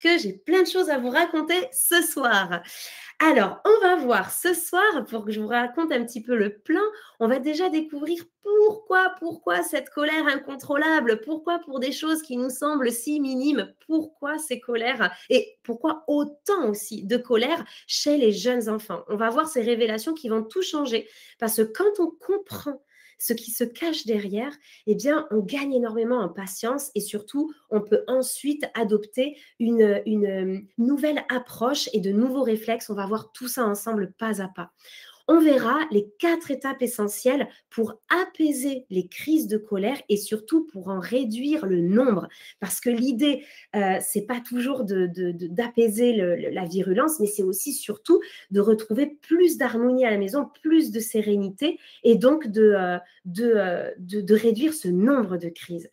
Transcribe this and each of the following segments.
que j'ai plein de choses à vous raconter ce soir. Alors, on va voir ce soir, pour que je vous raconte un petit peu le plan, on va déjà découvrir pourquoi cette colère incontrôlable, pourquoi pour des choses qui nous semblent si minimes, pourquoi ces colères et pourquoi autant aussi de colère chez les jeunes enfants. On va voir ces révélations qui vont tout changer parce que quand on comprend ce qui se cache derrière, eh bien, on gagne énormément en patience et surtout, on peut ensuite adopter une nouvelle approche et de nouveaux réflexes. On va voir tout ça ensemble pas à pas. On verra les 4 étapes essentielles pour apaiser les crises de colère et surtout pour en réduire le nombre. Parce que l'idée, c'est pas toujours d'apaiser la virulence, mais c'est aussi surtout de retrouver plus d'harmonie à la maison, plus de sérénité et donc de réduire ce nombre de crises.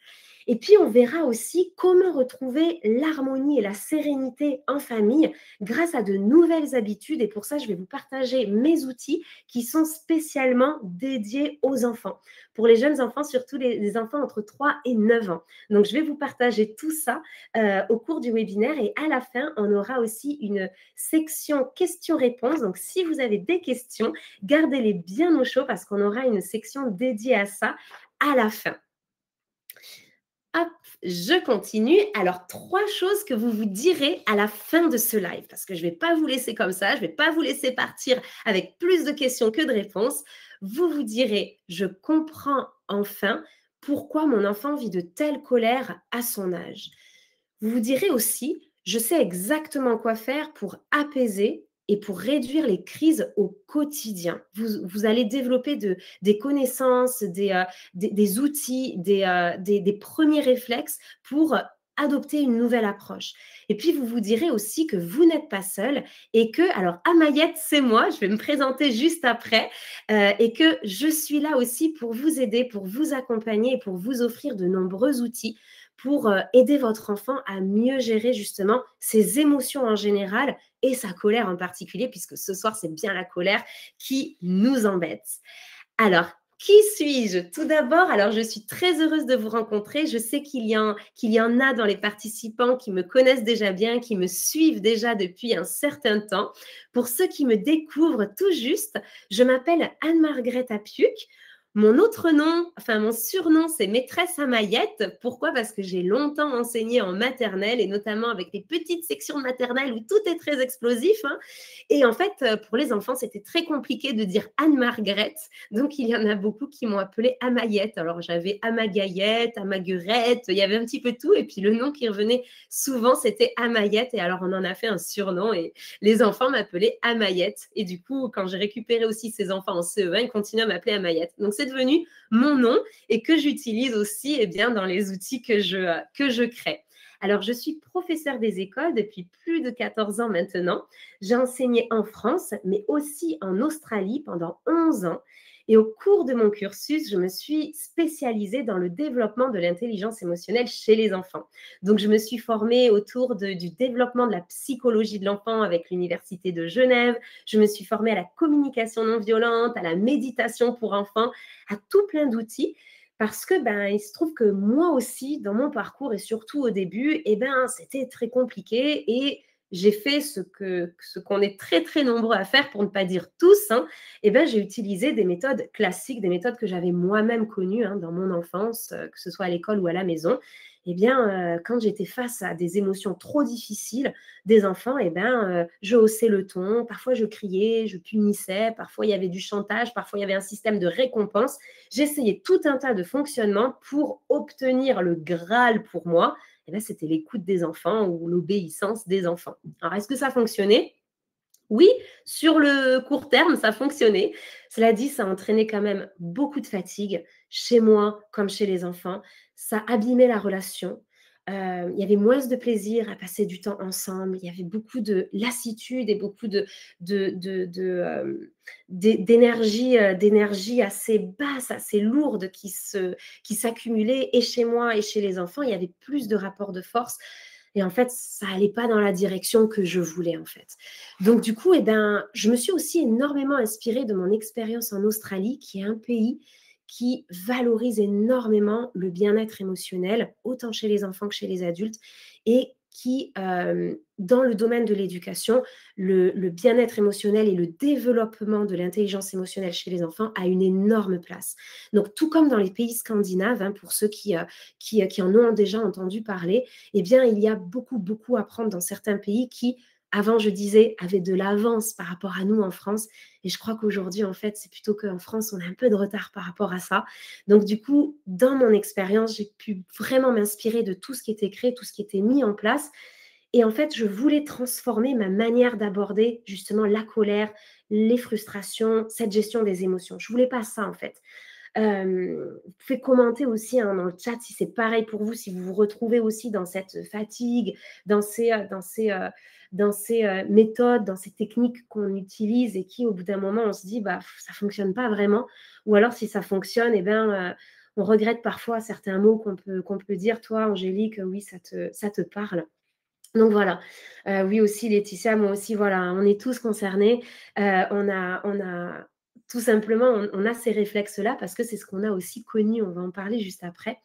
Et puis, on verra aussi comment retrouver l'harmonie et la sérénité en famille grâce à de nouvelles habitudes. Et pour ça, je vais vous partager mes outils qui sont spécialement dédiés aux enfants. Pour les jeunes enfants, surtout les enfants entre 3 et 9 ans. Donc, je vais vous partager tout ça au cours du webinaire. Et à la fin, on aura aussi une section questions-réponses. Donc, si vous avez des questions, gardez-les bien au chaud parce qu'on aura une section dédiée à ça à la fin. Hop, je continue. Alors, 3 choses que vous vous direz à la fin de ce live, parce que je ne vais pas vous laisser comme ça, je ne vais pas vous laisser partir avec plus de questions que de réponses. Vous vous direz, je comprends enfin pourquoi mon enfant vit de telles colères à son âge. Vous vous direz aussi, je sais exactement quoi faire pour apaiser et pour réduire les crises au quotidien. Vous allez développer des connaissances, des outils, des premiers réflexes pour adopter une nouvelle approche. Et puis, vous vous direz aussi que vous n'êtes pas seul et que, alors, Amayette, c'est moi, je vais me présenter juste après, et que je suis là aussi pour vous aider, pour vous accompagner et pour vous offrir de nombreux outils pour aider votre enfant à mieux gérer justement ses émotions en général et sa colère en particulier, puisque ce soir, c'est bien la colère qui nous embête. Alors, qui suis-je? Tout d'abord, alors je suis très heureuse de vous rencontrer. Je sais qu'il y en a dans les participants qui me connaissent déjà bien, qui me suivent déjà depuis un certain temps. Pour ceux qui me découvrent tout juste, je m'appelle Anne-Margrethe Apiuc. Mon autre nom, enfin mon surnom, c'est Maîtresse Amayette. Pourquoi? Parce que j'ai longtemps enseigné en maternelle et notamment avec les petites sections de maternelle où tout est très explosif. Hein. Et en fait, pour les enfants, c'était très compliqué de dire Anne-Margrethe. Donc, il y en a beaucoup qui m'ont appelée Amayette. Alors, j'avais Amagaillette, Amagurette, il y avait un petit peu tout. Et puis, le nom qui revenait souvent, c'était Amayette. Et alors, on en a fait un surnom et les enfants m'appelaient Amayette. Et du coup, quand j'ai récupéré aussi ces enfants en CE1, ils continuent à m'appeler Amayette. Donc, c'est devenu mon nom et que j'utilise aussi eh bien, dans les outils que je crée. Alors, je suis professeure des écoles depuis plus de 14 ans maintenant. J'ai enseigné en France, mais aussi en Australie pendant 11 ans. Et au cours de mon cursus, je me suis spécialisée dans le développement de l'intelligence émotionnelle chez les enfants. Donc, je me suis formée autour du développement de la psychologie de l'enfant avec l'Université de Genève. Je me suis formée à la communication non violente, à la méditation pour enfants, à tout plein d'outils. Parce que il se trouve que moi aussi, dans mon parcours et surtout au début, c'était très compliqué et j'ai fait ce qu'on est très, très nombreux à faire, pour ne pas dire tous. Hein. J'ai utilisé des méthodes classiques, des méthodes que j'avais moi-même connues dans mon enfance, que ce soit à l'école ou à la maison. Quand j'étais face à des émotions trop difficiles des enfants, je haussais le ton, parfois je criais, je punissais, parfois il y avait du chantage, parfois il y avait un système de récompense. J'essayais tout un tas de fonctionnements pour obtenir le Graal pour moi. C'était l'écoute des enfants ou l'obéissance des enfants. Alors, est-ce que ça fonctionnait? Oui, sur le court terme, ça fonctionnait. Cela dit, ça entraînait quand même beaucoup de fatigue, chez moi comme chez les enfants. Ça abîmait la relation. Il y avait moins de plaisir à passer du temps ensemble. Il y avait beaucoup de lassitude et beaucoup d'énergie assez basse, assez lourde qui s'accumulait et chez moi et chez les enfants. Il y avait plus de rapports de force. Et en fait, ça n'allait pas dans la direction que je voulais, en fait. Donc, du coup, je me suis aussi énormément inspirée de mon expérience en Australie, qui est un pays qui valorise énormément le bien-être émotionnel, autant chez les enfants que chez les adultes, et qui, dans le domaine de l'éducation, le bien-être émotionnel et le développement de l'intelligence émotionnelle chez les enfants a une énorme place. Donc tout comme dans les pays scandinaves, hein, pour ceux qui en ont déjà entendu parler, eh bien, il y a beaucoup, beaucoup à apprendre dans certains pays qui, avant, je disais, avaient de l'avance par rapport à nous en France. Et je crois qu'aujourd'hui, en fait, c'est plutôt qu'en France, on a un peu de retard par rapport à ça. Donc, du coup, dans mon expérience, j'ai pu vraiment m'inspirer de tout ce qui était créé, tout ce qui était mis en place. Et en fait, je voulais transformer ma manière d'aborder justement la colère, les frustrations, cette gestion des émotions. Je voulais pas ça, en fait. Vous pouvez commenter aussi, hein, dans le chat si c'est pareil pour vous, si vous vous retrouvez aussi dans cette fatigue, dans ces méthodes, dans ces techniques qu'on utilise et qui, au bout d'un moment, on se dit: «Bah, ça fonctionne pas vraiment» ou alors si ça fonctionne et ben, on regrette parfois certains mots qu'on peut dire. Toi, Angélique, oui, ça te parle. Donc voilà, oui aussi Laetitia, moi aussi voilà, on est tous concernés. On a tout simplement, on a ces réflexes-là parce que c'est ce qu'on a aussi connu, on va en parler juste après.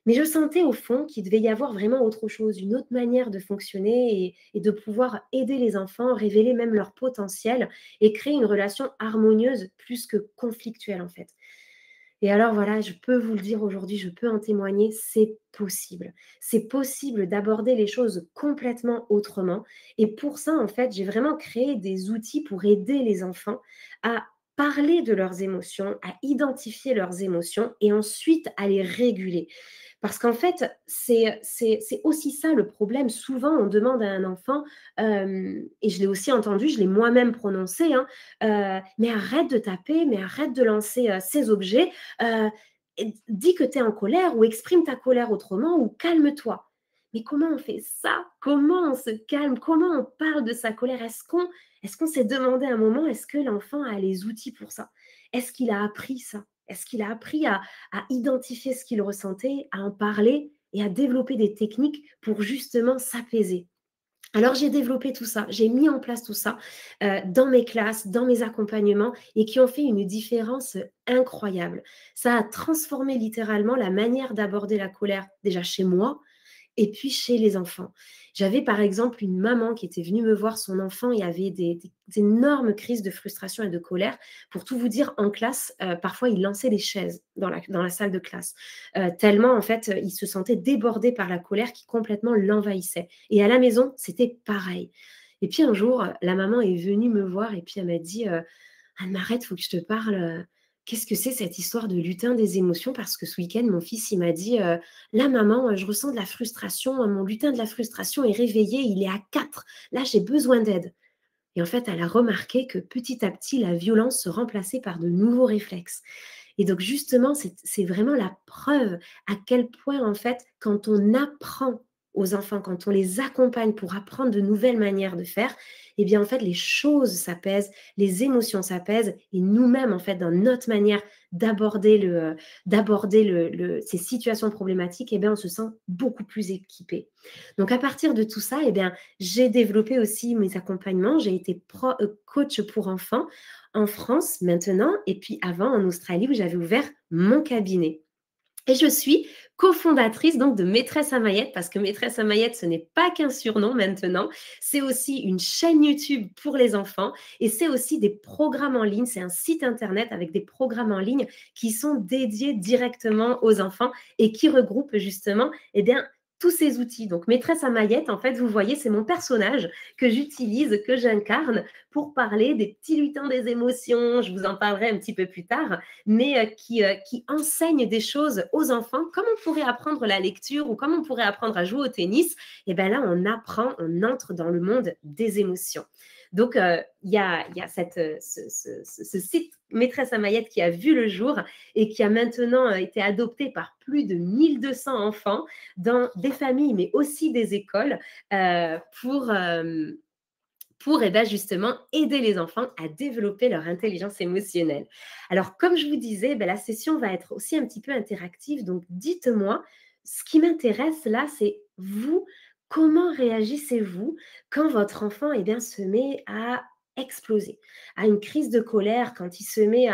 Mais je sentais au fond qu'il devait y avoir vraiment autre chose, une autre manière de fonctionner et de pouvoir aider les enfants, révéler même leur potentiel et créer une relation harmonieuse plus que conflictuelle en fait. Et alors voilà, je peux vous le dire aujourd'hui, je peux en témoigner, c'est possible. C'est possible d'aborder les choses complètement autrement. Et pour ça, en fait, j'ai vraiment créé des outils pour aider les enfants à parler de leurs émotions, à identifier leurs émotions et ensuite à les réguler. Parce qu'en fait, c'est aussi ça le problème. Souvent, on demande à un enfant, et je l'ai aussi entendu, je l'ai moi-même prononcé, hein, mais arrête de taper, mais arrête de lancer ces objets, dis que tu es en colère ou exprime ta colère autrement ou calme-toi. Mais comment on fait ça? Comment on se calme? Comment on parle de sa colère? Est-ce qu'on s'est demandé un moment, est-ce que l'enfant a les outils pour ça? Est-ce qu'il a appris ça? Est-ce qu'il a appris à identifier ce qu'il ressentait, à en parler et à développer des techniques pour justement s'apaiser? Alors j'ai développé tout ça, j'ai mis en place tout ça, dans mes classes, dans mes accompagnements et qui ont fait une différence, incroyable. Ça a transformé littéralement la manière d'aborder la colère, déjà chez moi et puis chez les enfants. J'avais par exemple une maman qui était venue me voir son enfant, il y avait des énormes crises de frustration et de colère. Pour tout vous dire, en classe, parfois il lançait des chaises dans la salle de classe, tellement en fait, il se sentait débordé par la colère qui complètement l'envahissait et à la maison, c'était pareil et puis un jour, la maman est venue me voir et puis elle m'a dit, «Anne Marette, il faut que je te parle, qu'est-ce que c'est cette histoire de lutin des émotions? Parce que ce week-end, mon fils, il m'a dit, «Là maman, je ressens de la frustration, mon lutin de la frustration est réveillé, il est à 4. Là, j'ai besoin d'aide». Et en fait, elle a remarqué que petit à petit, la violence se remplaçait par de nouveaux réflexes. Et donc justement, c'est vraiment la preuve à quel point, en fait, quand on apprend aux enfants, quand on les accompagne pour apprendre de nouvelles manières de faire, eh bien, en fait, les choses s'apaisent, les émotions s'apaisent et nous-mêmes, en fait, dans notre manière d'aborder ces situations problématiques, eh bien, on se sent beaucoup plus équipé. Donc, à partir de tout ça, eh bien, j'ai développé aussi mes accompagnements. J'ai été coach pour enfants en France maintenant et puis avant en Australie où j'avais ouvert mon cabinet. Et je suis cofondatrice donc de Maîtresse à Maillettes parce que Maîtresse à Maillettes, ce n'est pas qu'un surnom maintenant, c'est aussi une chaîne YouTube pour les enfants et c'est aussi des programmes en ligne, c'est un site internet avec des programmes en ligne qui sont dédiés directement aux enfants et qui regroupent justement eh bien, tous ces outils. Donc Maîtresse à Maillettes, en fait, vous voyez, c'est mon personnage que j'utilise, que j'incarne pour parler des petits lutins des émotions. Je vous en parlerai un petit peu plus tard mais qui enseigne des choses aux enfants, comme on pourrait apprendre la lecture ou comme on pourrait apprendre à jouer au tennis. Et bien là, on apprend, on entre dans le monde des émotions. Donc, il y a ce site Maîtresse à Maillettes qui a vu le jour et qui a maintenant été adopté par plus de 1200 enfants dans des familles, mais aussi des écoles pour eh ben, justement aider les enfants à développer leur intelligence émotionnelle. Alors, comme je vous disais, ben, la session va être aussi un petit peu interactive. Donc, dites-moi, ce qui m'intéresse là, c'est vous, comment réagissez-vous quand votre enfant eh bien, se met à exploser, à une crise de colère, quand il se met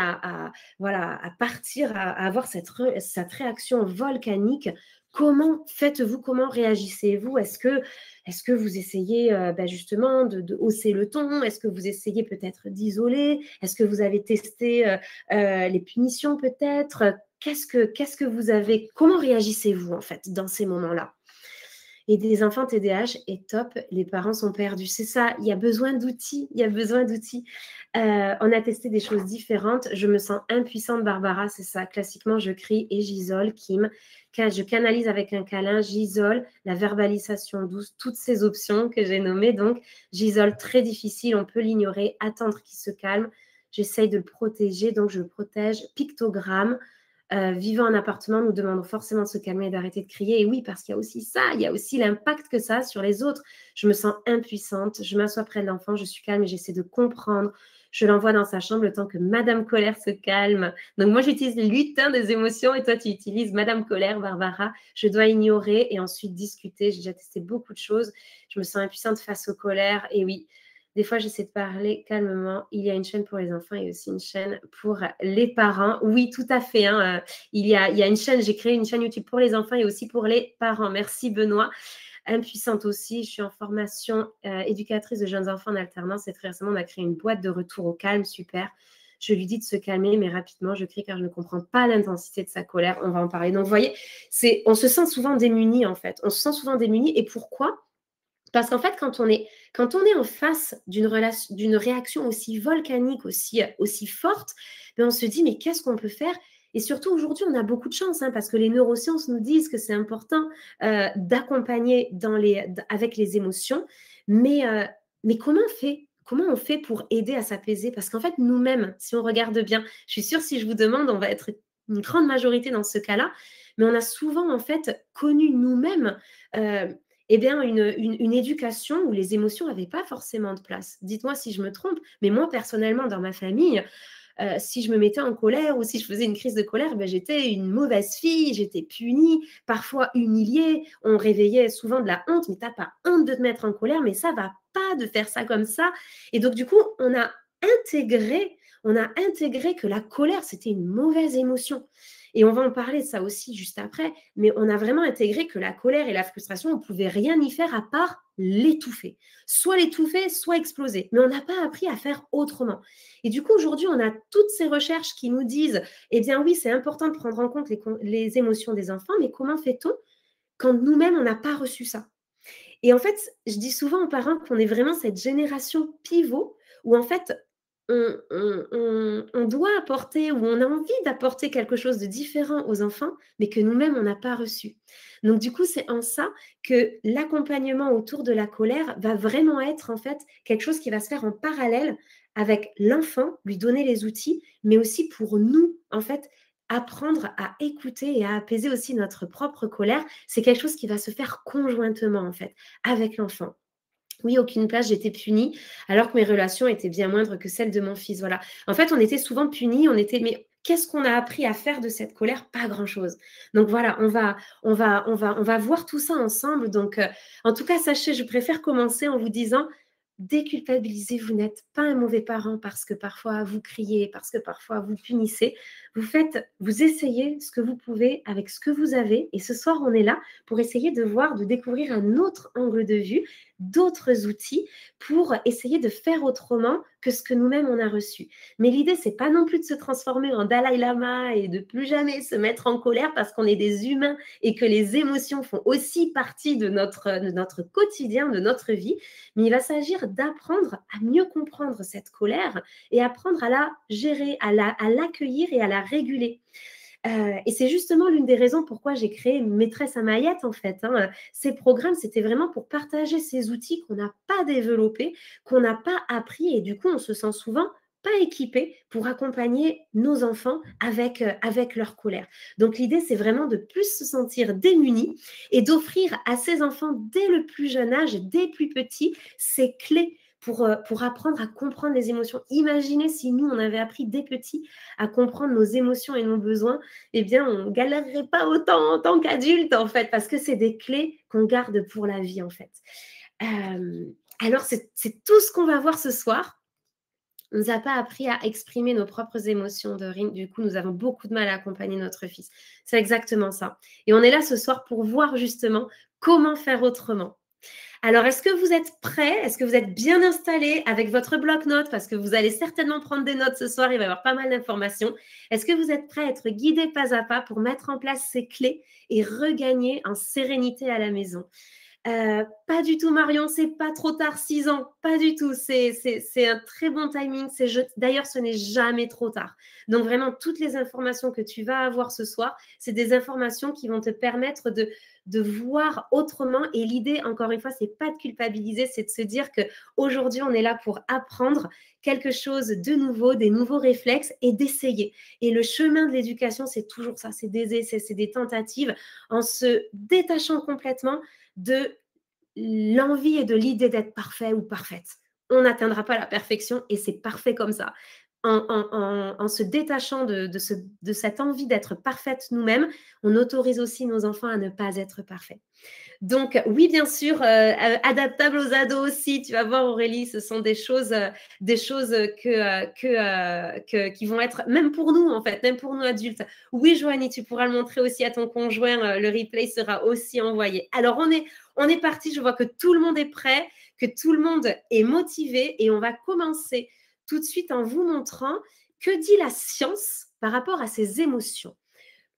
voilà, à partir, à avoir cette réaction volcanique, comment faites-vous? Comment réagissez-vous? Est-ce que vous essayez justement de hausser le ton? Est-ce que vous essayez peut-être d'isoler? Est-ce que vous avez testé les punitions peut-être? Qu'est-ce que vous avez? Comment réagissez-vous en fait dans ces moments-là? Et des enfants TDAH est top, les parents sont perdus. C'est ça, il y a besoin d'outils, il y a besoin d'outils. On a testé des choses différentes. Je me sens impuissante, Barbara, c'est ça. Classiquement, je crie et j'isole, Kim. Je canalise avec un câlin, j'isole, la verbalisation douce, toutes ces options que j'ai nommées. Donc, j'isole, très difficile, on peut l'ignorer, attendre qu'il se calme. J'essaye de le protéger, donc je le protège. Pictogramme. Vivant en appartement, nous demandons forcément de se calmer et d'arrêter de crier. Et oui, parce qu'il y a aussi ça, il y a aussi l'impact que ça a sur les autres. Je me sens impuissante, je m'assois près de l'enfant, je suis calme et j'essaie de comprendre. Je l'envoie dans sa chambre le temps que Madame Colère se calme. Donc moi, j'utilise le lutin des émotions et toi, tu utilises Madame Colère, Barbara. Je dois ignorer et ensuite discuter. J'ai déjà testé beaucoup de choses. Je me sens impuissante face aux colères. Et oui, des fois, j'essaie de parler calmement. Il y a une chaîne pour les enfants et aussi une chaîne pour les parents. Oui, tout à fait. Hein. Il y a une chaîne, j'ai créé une chaîne YouTube pour les enfants et aussi pour les parents. Merci Benoît. Impuissante aussi, je suis en formation éducatrice de jeunes enfants en alternance et très récemment, on a créé une boîte de retour au calme, super. Je lui dis de se calmer, mais rapidement, je crie car je ne comprends pas l'intensité de sa colère. On va en parler. Donc, vous voyez, on se sent souvent démuni, en fait. On se sent souvent démuni. Et pourquoi? Parce qu'en fait, quand on est en face d'une réaction aussi volcanique, aussi forte, ben on se dit, mais qu'est-ce qu'on peut faire? Et surtout, aujourd'hui, on a beaucoup de chance, hein, parce que les neurosciences nous disent que c'est important d'accompagner avec les émotions. Mais comment on fait? Comment on fait pour aider à s'apaiser? Parce qu'en fait, nous-mêmes, si on regarde bien, je suis sûre, si je vous demande, on va être une grande majorité dans ce cas-là, mais on a souvent, en fait, connu nous-mêmes eh bien, une éducation où les émotions n'avaient pas forcément de place. Dites-moi si je me trompe, mais moi, personnellement, dans ma famille, si je me mettais en colère ou si je faisais une crise de colère, ben, j'étais une mauvaise fille, j'étais punie, parfois humiliée. On réveillait souvent de la honte, mais t'as pas honte de te mettre en colère, mais ça va pas de faire ça comme ça. Et donc, du coup, on a intégré que la colère, c'était une mauvaise émotion. Et on va en parler de ça aussi juste après, mais on a vraiment intégré que la colère et la frustration, on ne pouvait rien y faire à part l'étouffer. Soit l'étouffer, soit exploser. Mais on n'a pas appris à faire autrement. Et du coup, aujourd'hui, on a toutes ces recherches qui nous disent, eh bien oui, c'est important de prendre en compte les émotions des enfants, mais comment fait-on quand nous-mêmes, on n'a pas reçu ça? Et en fait, je dis souvent aux parents qu'on est vraiment cette génération pivot où en fait, on doit apporter ou on a envie d'apporter quelque chose de différent aux enfants, mais que nous-mêmes, on n'a pas reçu. Donc, du coup, c'est en ça que l'accompagnement autour de la colère va vraiment être en fait quelque chose qui va se faire en parallèle avec l'enfant, lui donner les outils, mais aussi pour nous, en fait, apprendre à écouter et à apaiser aussi notre propre colère. C'est quelque chose qui va se faire conjointement, en fait, avec l'enfant. Oui, aucune place, j'étais punie, alors que mes relations étaient bien moindres que celles de mon fils. Voilà. En fait, on était souvent punis, mais qu'est-ce qu'on a appris à faire de cette colère? Pas grand-chose. Donc voilà, on va voir tout ça ensemble. Donc, en tout cas, sachez, je préfère commencer en vous disant, déculpabilisez, vous n'êtes pas un mauvais parent parce que parfois vous criez, parce que parfois vous punissez. Vous essayez ce que vous pouvez avec ce que vous avez. Et ce soir, on est là pour essayer de découvrir un autre angle de vue, d'autres outils pour essayer de faire autrement que ce que nous-mêmes on a reçu. Mais l'idée, c'est pas non plus de se transformer en Dalai Lama et de plus jamais se mettre en colère parce qu'on est des humains et que les émotions font aussi partie de notre quotidien, de notre vie. Mais il va s'agir d'apprendre à mieux comprendre cette colère et apprendre à la gérer, à l'accueillir et à la réguler. Et c'est justement l'une des raisons pourquoi j'ai créé Maîtresse à Maillette, en fait. Hein. Ces programmes, c'était vraiment pour partager ces outils qu'on n'a pas développés, qu'on n'a pas appris, et du coup, on se sent souvent pas équipé pour accompagner nos enfants avec leur colère. Donc, l'idée, c'est vraiment de plus se sentir démunis et d'offrir à ces enfants, dès le plus jeune âge, dès plus petits, ces clés pour apprendre à comprendre les émotions. Imaginez si nous, on avait appris dès petits à comprendre nos émotions et nos besoins, eh bien, on ne galérerait pas autant en tant qu'adulte, en fait, parce que c'est des clés qu'on garde pour la vie, en fait. Alors, c'est tout ce qu'on va voir ce soir. On ne nous a pas appris à exprimer nos propres émotions, Dorine. Du coup, nous avons beaucoup de mal à accompagner notre fils. C'est exactement ça. Et on est là ce soir pour voir justement comment faire autrement. Alors, est-ce que vous êtes prêts? Est-ce que vous êtes bien installés avec votre bloc-notes? Parce que vous allez certainement prendre des notes ce soir, il va y avoir pas mal d'informations. Est-ce que vous êtes prêts à être guidés pas à pas pour mettre en place ces clés et regagner en sérénité à la maison? Pas du tout, Marion, c'est pas trop tard, 6 ans, pas du tout. C'est un très bon timing. D'ailleurs, ce n'est jamais trop tard. Donc, vraiment, toutes les informations que tu vas avoir ce soir, c'est des informations qui vont te permettre de voir autrement. Et l'idée, encore une fois, c'est pas de culpabiliser, c'est de se dire qu'aujourd'hui, on est là pour apprendre quelque chose de nouveau, des nouveaux réflexes et d'essayer. Et le chemin de l'éducation, c'est toujours ça, c'est des essais, c'est des tentatives en se détachant complètement de l'envie et de l'idée d'être parfait ou parfaite. On n'atteindra pas la perfection et c'est parfait comme ça. En se détachant de cette envie d'être parfaite nous-mêmes, on autorise aussi nos enfants à ne pas être parfaits. Donc, oui, bien sûr, adaptable aux ados aussi. Tu vas voir, Aurélie, ce sont des choses qui vont être, même pour nous, en fait, même pour nous adultes. Oui, Joanie, tu pourras le montrer aussi à ton conjoint. Le replay sera aussi envoyé. Alors, on est parti. Je vois que tout le monde est prêt, que tout le monde est motivé. Et on va commencer tout de suite en vous montrant que dit la science par rapport à ces émotions.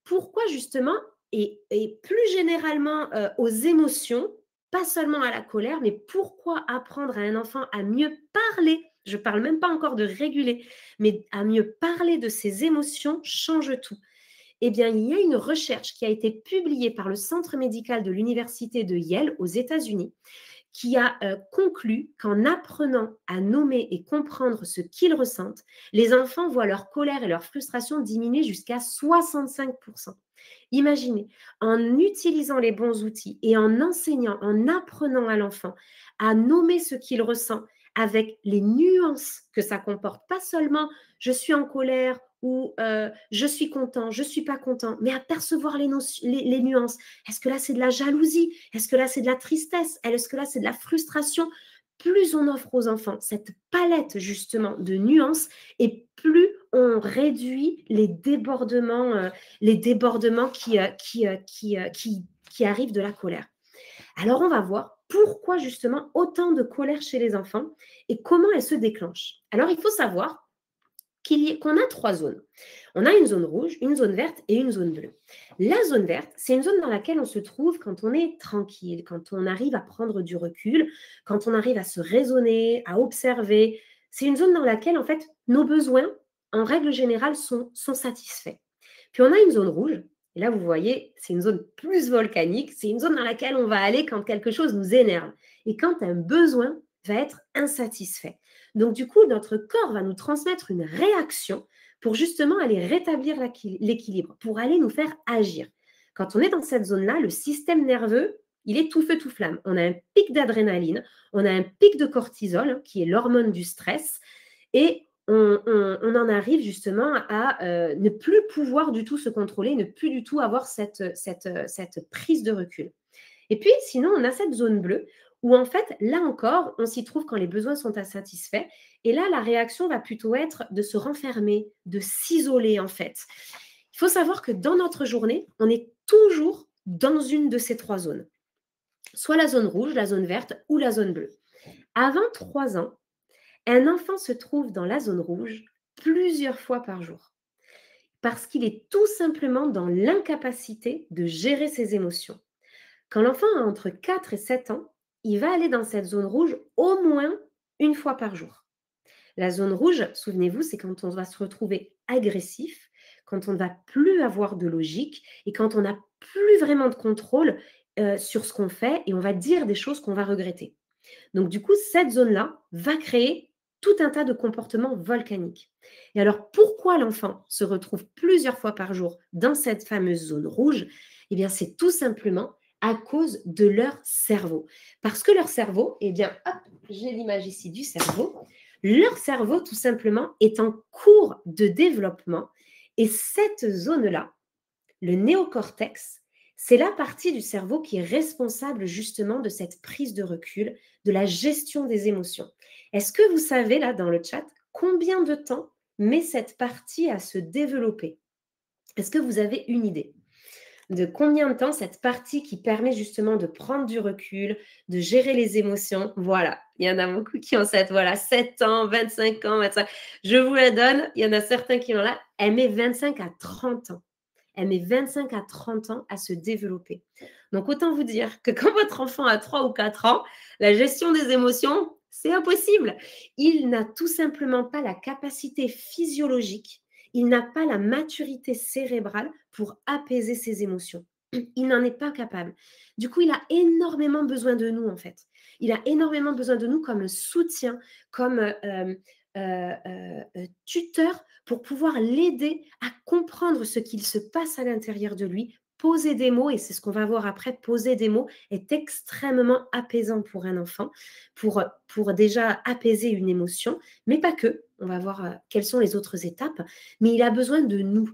Pourquoi, justement, et plus généralement aux émotions, pas seulement à la colère, mais pourquoi apprendre à un enfant à mieux parler, je ne parle même pas encore de réguler, mais à mieux parler de ses émotions change tout. Eh bien, il y a une recherche qui a été publiée par le Centre médical de l'Université de Yale aux États-Unis qui a conclu qu'en apprenant à nommer et comprendre ce qu'ils ressentent, les enfants voient leur colère et leur frustration diminuer jusqu'à 65%. Imaginez, en utilisant les bons outils et en enseignant, en apprenant à l'enfant à nommer ce qu'il ressent avec les nuances que ça comporte, pas seulement je suis en colère ou je suis content, je ne suis pas content, mais à percevoir les nuances. Est-ce que là, c'est de la jalousie? Est-ce que là, c'est de la tristesse? Est-ce que là, c'est de la frustration? Plus on offre aux enfants cette palette justement de nuances et plus on réduit les débordements qui arrivent de la colère. Alors, on va voir pourquoi justement autant de colère chez les enfants et comment elle se déclenche. Alors, il faut savoir qu'on a 3 zones. On a une zone rouge, une zone verte et une zone bleue. La zone verte, c'est une zone dans laquelle on se trouve quand on est tranquille, quand on arrive à prendre du recul, quand on arrive à se raisonner, à observer. C'est une zone dans laquelle, en fait, nos besoins, en règle générale, sont satisfaits. Puis on a une zone rouge, et là, vous voyez, c'est une zone plus volcanique, c'est une zone dans laquelle on va aller quand quelque chose nous énerve et quand un besoin va être insatisfait. Donc, du coup, notre corps va nous transmettre une réaction pour justement aller rétablir l'équilibre, pour aller nous faire agir. Quand on est dans cette zone-là, le système nerveux, il est tout feu, tout flamme. On a un pic d'adrénaline, on a un pic de cortisol, qui est l'hormone du stress, et on en arrive justement à ne plus pouvoir du tout se contrôler, ne plus du tout avoir cette prise de recul. Et puis, sinon, on a cette zone bleue où, en fait, là encore, on s'y trouve quand les besoins sont insatisfaits. Et là, la réaction va plutôt être de se renfermer, de s'isoler, en fait. Il faut savoir que dans notre journée, on est toujours dans une de ces 3 zones. Soit la zone rouge, la zone verte ou la zone bleue. Avant 3 ans, un enfant se trouve dans la zone rouge plusieurs fois par jour parce qu'il est tout simplement dans l'incapacité de gérer ses émotions. Quand l'enfant a entre 4 et 7 ans, il va aller dans cette zone rouge au moins une fois par jour. La zone rouge, souvenez-vous, c'est quand on va se retrouver agressif, quand on ne va plus avoir de logique et quand on n'a plus vraiment de contrôle sur ce qu'on fait et on va dire des choses qu'on va regretter. Donc, du coup, cette zone-là va créer tout un tas de comportements volcaniques. Et alors, pourquoi l'enfant se retrouve plusieurs fois par jour dans cette fameuse zone rouge? Eh bien, c'est tout simplement à cause de leur cerveau. Parce que leur cerveau, eh bien, hop, j'ai l'image ici du cerveau. Leur cerveau, tout simplement, est en cours de développement. Et cette zone-là, le néocortex, c'est la partie du cerveau qui est responsable justement de cette prise de recul, de la gestion des émotions. Est-ce que vous savez, là, dans le chat, combien de temps met cette partie à se développer? Est-ce que vous avez une idée de combien de temps cette partie qui permet justement de prendre du recul, de gérer les émotions, voilà, il y en a beaucoup qui ont cette, voilà, 7 ans, 25 ans, 25, je vous la donne, il y en a certains qui ont là, elle met 25 à 30 ans. Elle met 25 à 30 ans à se développer. Donc, autant vous dire que quand votre enfant a 3 ou 4 ans, la gestion des émotions, c'est impossible. Il n'a tout simplement pas la capacité physiologique, il n'a pas la maturité cérébrale pour apaiser ses émotions. Il n'en est pas capable. Du coup, il a énormément besoin de nous, en fait. Il a énormément besoin de nous comme soutien, comme tuteur pour pouvoir l'aider à comprendre ce qu'il se passe à l'intérieur de lui. Poser des mots, et c'est ce qu'on va voir après, poser des mots est extrêmement apaisant pour un enfant, pour déjà apaiser une émotion, mais pas que. On va voir quelles sont les autres étapes, mais il a besoin de nous.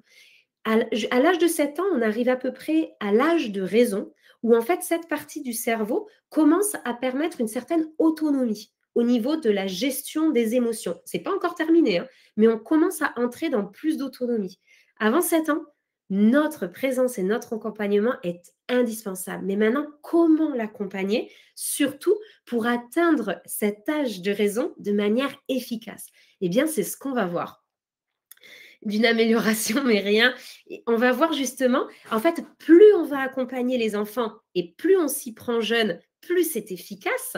À l'âge de 7 ans, on arrive à peu près à l'âge de raison, où en fait, cette partie du cerveau commence à permettre une certaine autonomie au niveau de la gestion des émotions. Ce n'est pas encore terminé, hein, mais on commence à entrer dans plus d'autonomie. Avant 7 ans, notre présence et notre accompagnement est indispensable. Mais maintenant, comment l'accompagner, surtout pour atteindre cet âge de raison de manière efficace? Eh bien, c'est ce qu'on va voir d'une amélioration, mais rien. Et on va voir justement, en fait, plus on va accompagner les enfants et plus on s'y prend jeune, plus c'est efficace.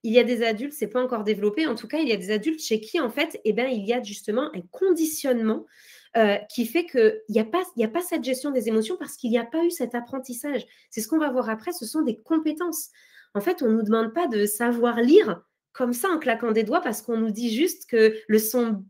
Il y a des adultes, c'est pas encore développé, en tout cas, il y a des adultes chez qui, en fait, eh ben, il y a justement un conditionnement qui fait qu'il n'y a pas cette gestion des émotions parce qu'il n'y a pas eu cet apprentissage. C'est ce qu'on va voir après, ce sont des compétences. En fait, on ne nous demande pas de savoir lire comme ça en claquant des doigts parce qu'on nous dit juste que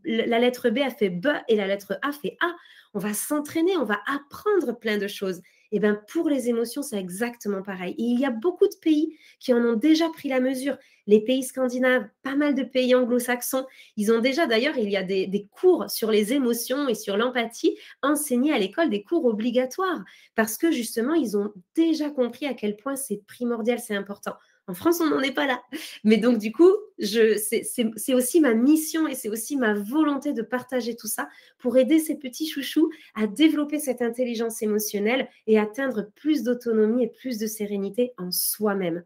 la lettre B a fait B et la lettre A fait A. On va s'entraîner, on va apprendre plein de choses. Et bien pour les émotions, c'est exactement pareil. Et il y a beaucoup de pays qui en ont déjà pris la mesure. Les pays scandinaves, pas mal de pays anglo-saxons, ils ont déjà, d'ailleurs, il y a des cours sur les émotions et sur l'empathie enseignés à l'école, des cours obligatoires, parce que justement, ils ont déjà compris à quel point c'est primordial, c'est important. En France, on n'en est pas là. Mais donc, du coup, c'est aussi ma mission et c'est aussi ma volonté de partager tout ça pour aider ces petits chouchous à développer cette intelligence émotionnelle et atteindre plus d'autonomie et plus de sérénité en soi-même.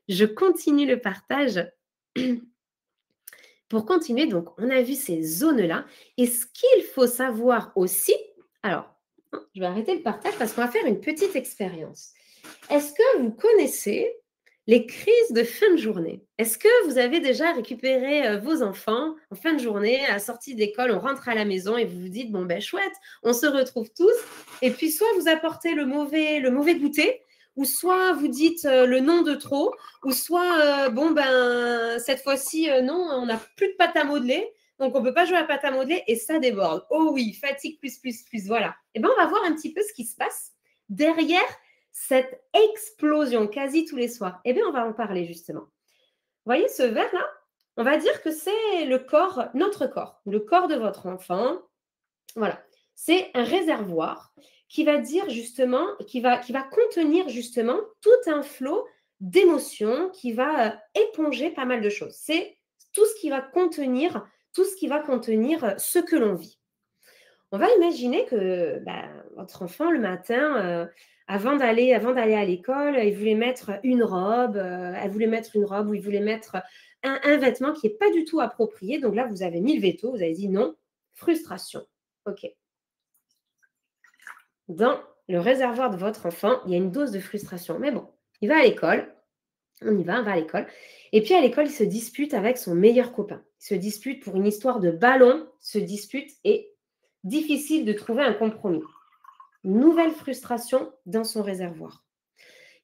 Je continue le partage. Pour continuer, donc, on a vu ces zones-là. Et ce qu'il faut savoir aussi, alors, je vais arrêter le partage parce qu'on va faire une petite expérience. Est-ce que vous connaissez les crises de fin de journée? Est-ce que vous avez déjà récupéré vos enfants en fin de journée, à la sortie d'école, on rentre à la maison et vous vous dites, bon ben chouette, on se retrouve tous, et puis soit vous apportez le mauvais goûter, ou soit vous dites le nom de trop, ou soit, bon ben cette fois-ci, non, on n'a plus de pâte à modeler, donc on ne peut pas jouer à la pâte à modeler et ça déborde. Oh oui, fatigue plus, voilà. Et bien on va voir un petit peu ce qui se passe derrière cette explosion quasi tous les soirs. Eh bien, on va en parler justement. Vous voyez ce verre-là? On va dire que c'est le corps, notre corps, le corps de votre enfant. Voilà. C'est un réservoir qui va dire justement, qui va contenir justement tout un flot d'émotions, qui va éponger pas mal de choses. C'est tout ce qui va contenir, ce que l'on vit. On va imaginer que votre enfant, le matin, avant d'aller à l'école, il voulait mettre une robe, elle voulait mettre une robe ou il voulait mettre un vêtement qui n'est pas du tout approprié. Donc là, vous avez mis le veto, vous avez dit non, frustration. OK. Dans le réservoir de votre enfant, il y a une dose de frustration. Mais bon, il va à l'école, on va à l'école. Et puis à l'école, il se dispute avec son meilleur copain. Il se dispute pour une histoire de ballon, se dispute et difficile de trouver un compromis. Nouvelle frustration dans son réservoir.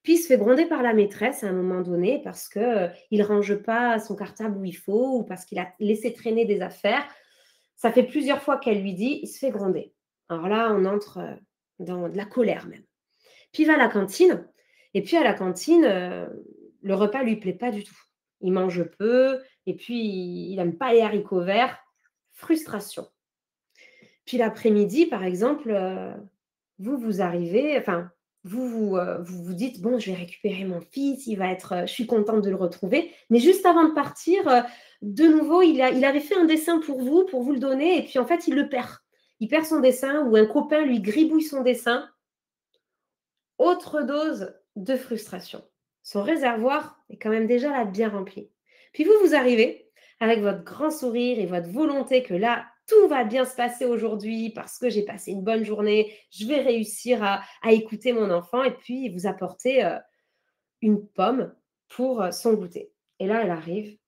Puis il se fait gronder par la maîtresse à un moment donné parce qu'il ne range pas son cartable où il faut ou parce qu'il a laissé traîner des affaires. Ça fait plusieurs fois qu'elle lui dit, il se fait gronder. Alors là, on entre dans de la colère même. Puis il va à la cantine. Et puis à la cantine, le repas ne lui plaît pas du tout. Il mange peu et puis il n'aime pas les haricots verts. Frustration. Puis l'après-midi, par exemple, vous arrivez, enfin, vous dites, bon, je vais récupérer mon fils, je suis contente de le retrouver. Mais juste avant de partir, De nouveau, il avait fait un dessin pour vous le donner, et puis en fait, il le perd. Il perd son dessin, ou un copain lui gribouille son dessin. Autre dose de frustration. Son réservoir est quand même déjà là bien rempli. Puis vous arrivez avec votre grand sourire et votre volonté que là, tout va bien se passer aujourd'hui parce que j'ai passé une bonne journée, je vais réussir à écouter mon enfant, et puis vous apportez une pomme pour son goûter. Et là, elle arrive,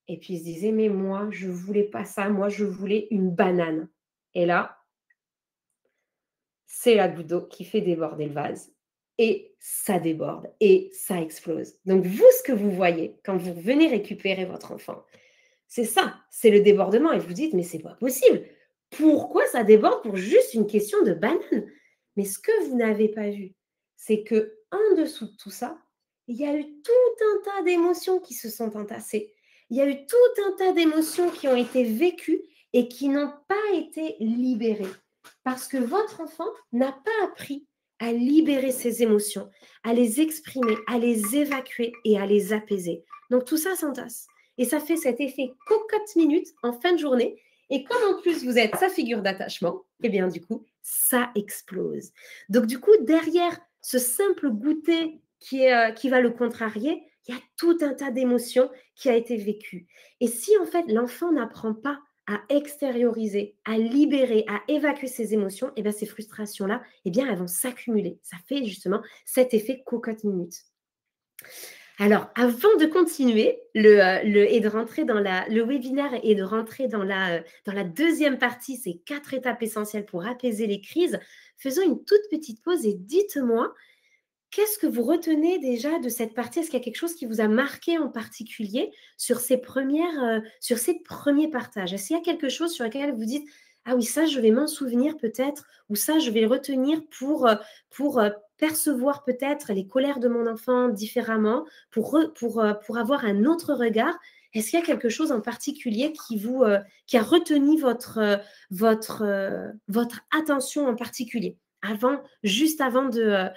et puis il se disait, mais moi, je voulais pas ça, moi, je voulais une banane. Et là, c'est la goutte d'eau qui fait déborder le vase. Et ça déborde et ça explose. Donc vous, ce que vous voyez quand vous venez récupérer votre enfant, c'est ça, c'est le débordement. Et vous dites, mais c'est pas possible. Pourquoi ça déborde pour juste une question de banane? Mais ce que vous n'avez pas vu, c'est que en dessous de tout ça, il y a eu tout un tas d'émotions qui se sont entassées. Il y a eu tout un tas d'émotions qui ont été vécues et qui n'ont pas été libérées. Parce que votre enfant n'a pas appris à libérer ses émotions, à les exprimer, à les évacuer et à les apaiser. Donc tout ça s'entasse. Et ça fait cet effet cocotte minute en fin de journée. Et comme en plus vous êtes sa figure d'attachement, eh bien du coup, ça explose. Donc du coup, derrière ce simple goûter qui va le contrarier, il y a tout un tas d'émotions qui a été vécu. Et si en fait l'enfant n'apprend pas à extérioriser, à libérer, à évacuer ses émotions, et bien ces frustrations-là, eh bien elles vont s'accumuler. Ça fait justement cet effet cocotte minute. Alors, avant de continuer et de rentrer dans le webinaire et de rentrer dans la deuxième partie, ces 4 étapes essentielles pour apaiser les crises, faisons une toute petite pause et dites-moi, qu'est-ce que vous retenez déjà de cette partie? Est-ce qu'il y a quelque chose qui vous a marqué en particulier sur ces premiers partages? Est-ce qu'il y a quelque chose sur lequel vous dites, ah oui, ça, je vais m'en souvenir peut-être, ou ça, je vais le retenir pour percevoir peut-être les colères de mon enfant différemment, pour avoir un autre regard? Est-ce qu'il y a quelque chose en particulier qui a retenu votre attention en particulier? Juste avant de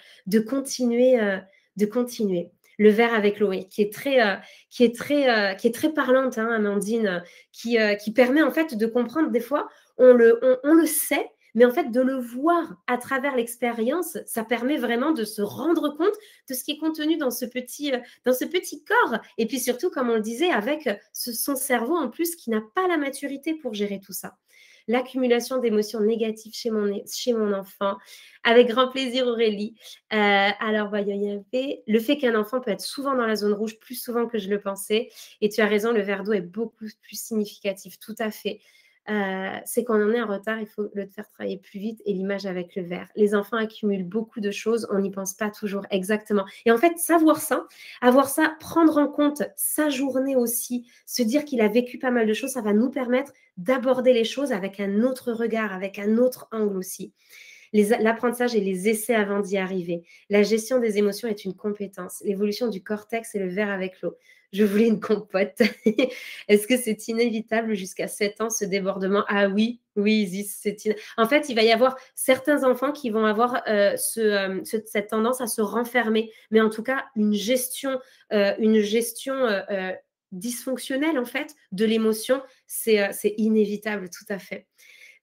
continuer. Le verre avec Chloé, qui est très parlante, hein, Amandine, qui permet en fait de comprendre des fois, on le sait, mais en fait de le voir à travers l'expérience, ça permet vraiment de se rendre compte de ce qui est contenu dans ce petit corps. Et puis surtout, comme on le disait, avec son cerveau en plus qui n'a pas la maturité pour gérer tout ça. L'accumulation d'émotions négatives chez mon enfant. Avec grand plaisir, Aurélie. Alors, il y avait le fait qu'un enfant peut être souvent dans la zone rouge, plus souvent que je le pensais. Et tu as raison, le verre d'eau est beaucoup plus significatif, tout à fait. C'est qu'on en est en retard, il faut le faire travailler plus vite, et l'image avec le verre. Les enfants accumulent beaucoup de choses, on n'y pense pas toujours exactement. Et en fait, avoir ça, prendre en compte sa journée aussi, se dire qu'il a vécu pas mal de choses, ça va nous permettre d'aborder les choses avec un autre regard, avec un autre angle aussi. L'apprentissage et les essais avant d'y arriver. La gestion des émotions est une compétence. L'évolution du cortex et le verre avec l'eau. Je voulais une compote. Est-ce que c'est inévitable jusqu'à 7 ans, ce débordement? Ah oui, Isis, en fait, il va y avoir certains enfants qui vont avoir cette tendance à se renfermer, mais en tout cas, une gestion dysfonctionnelle, en fait, de l'émotion, c'est inévitable, tout à fait.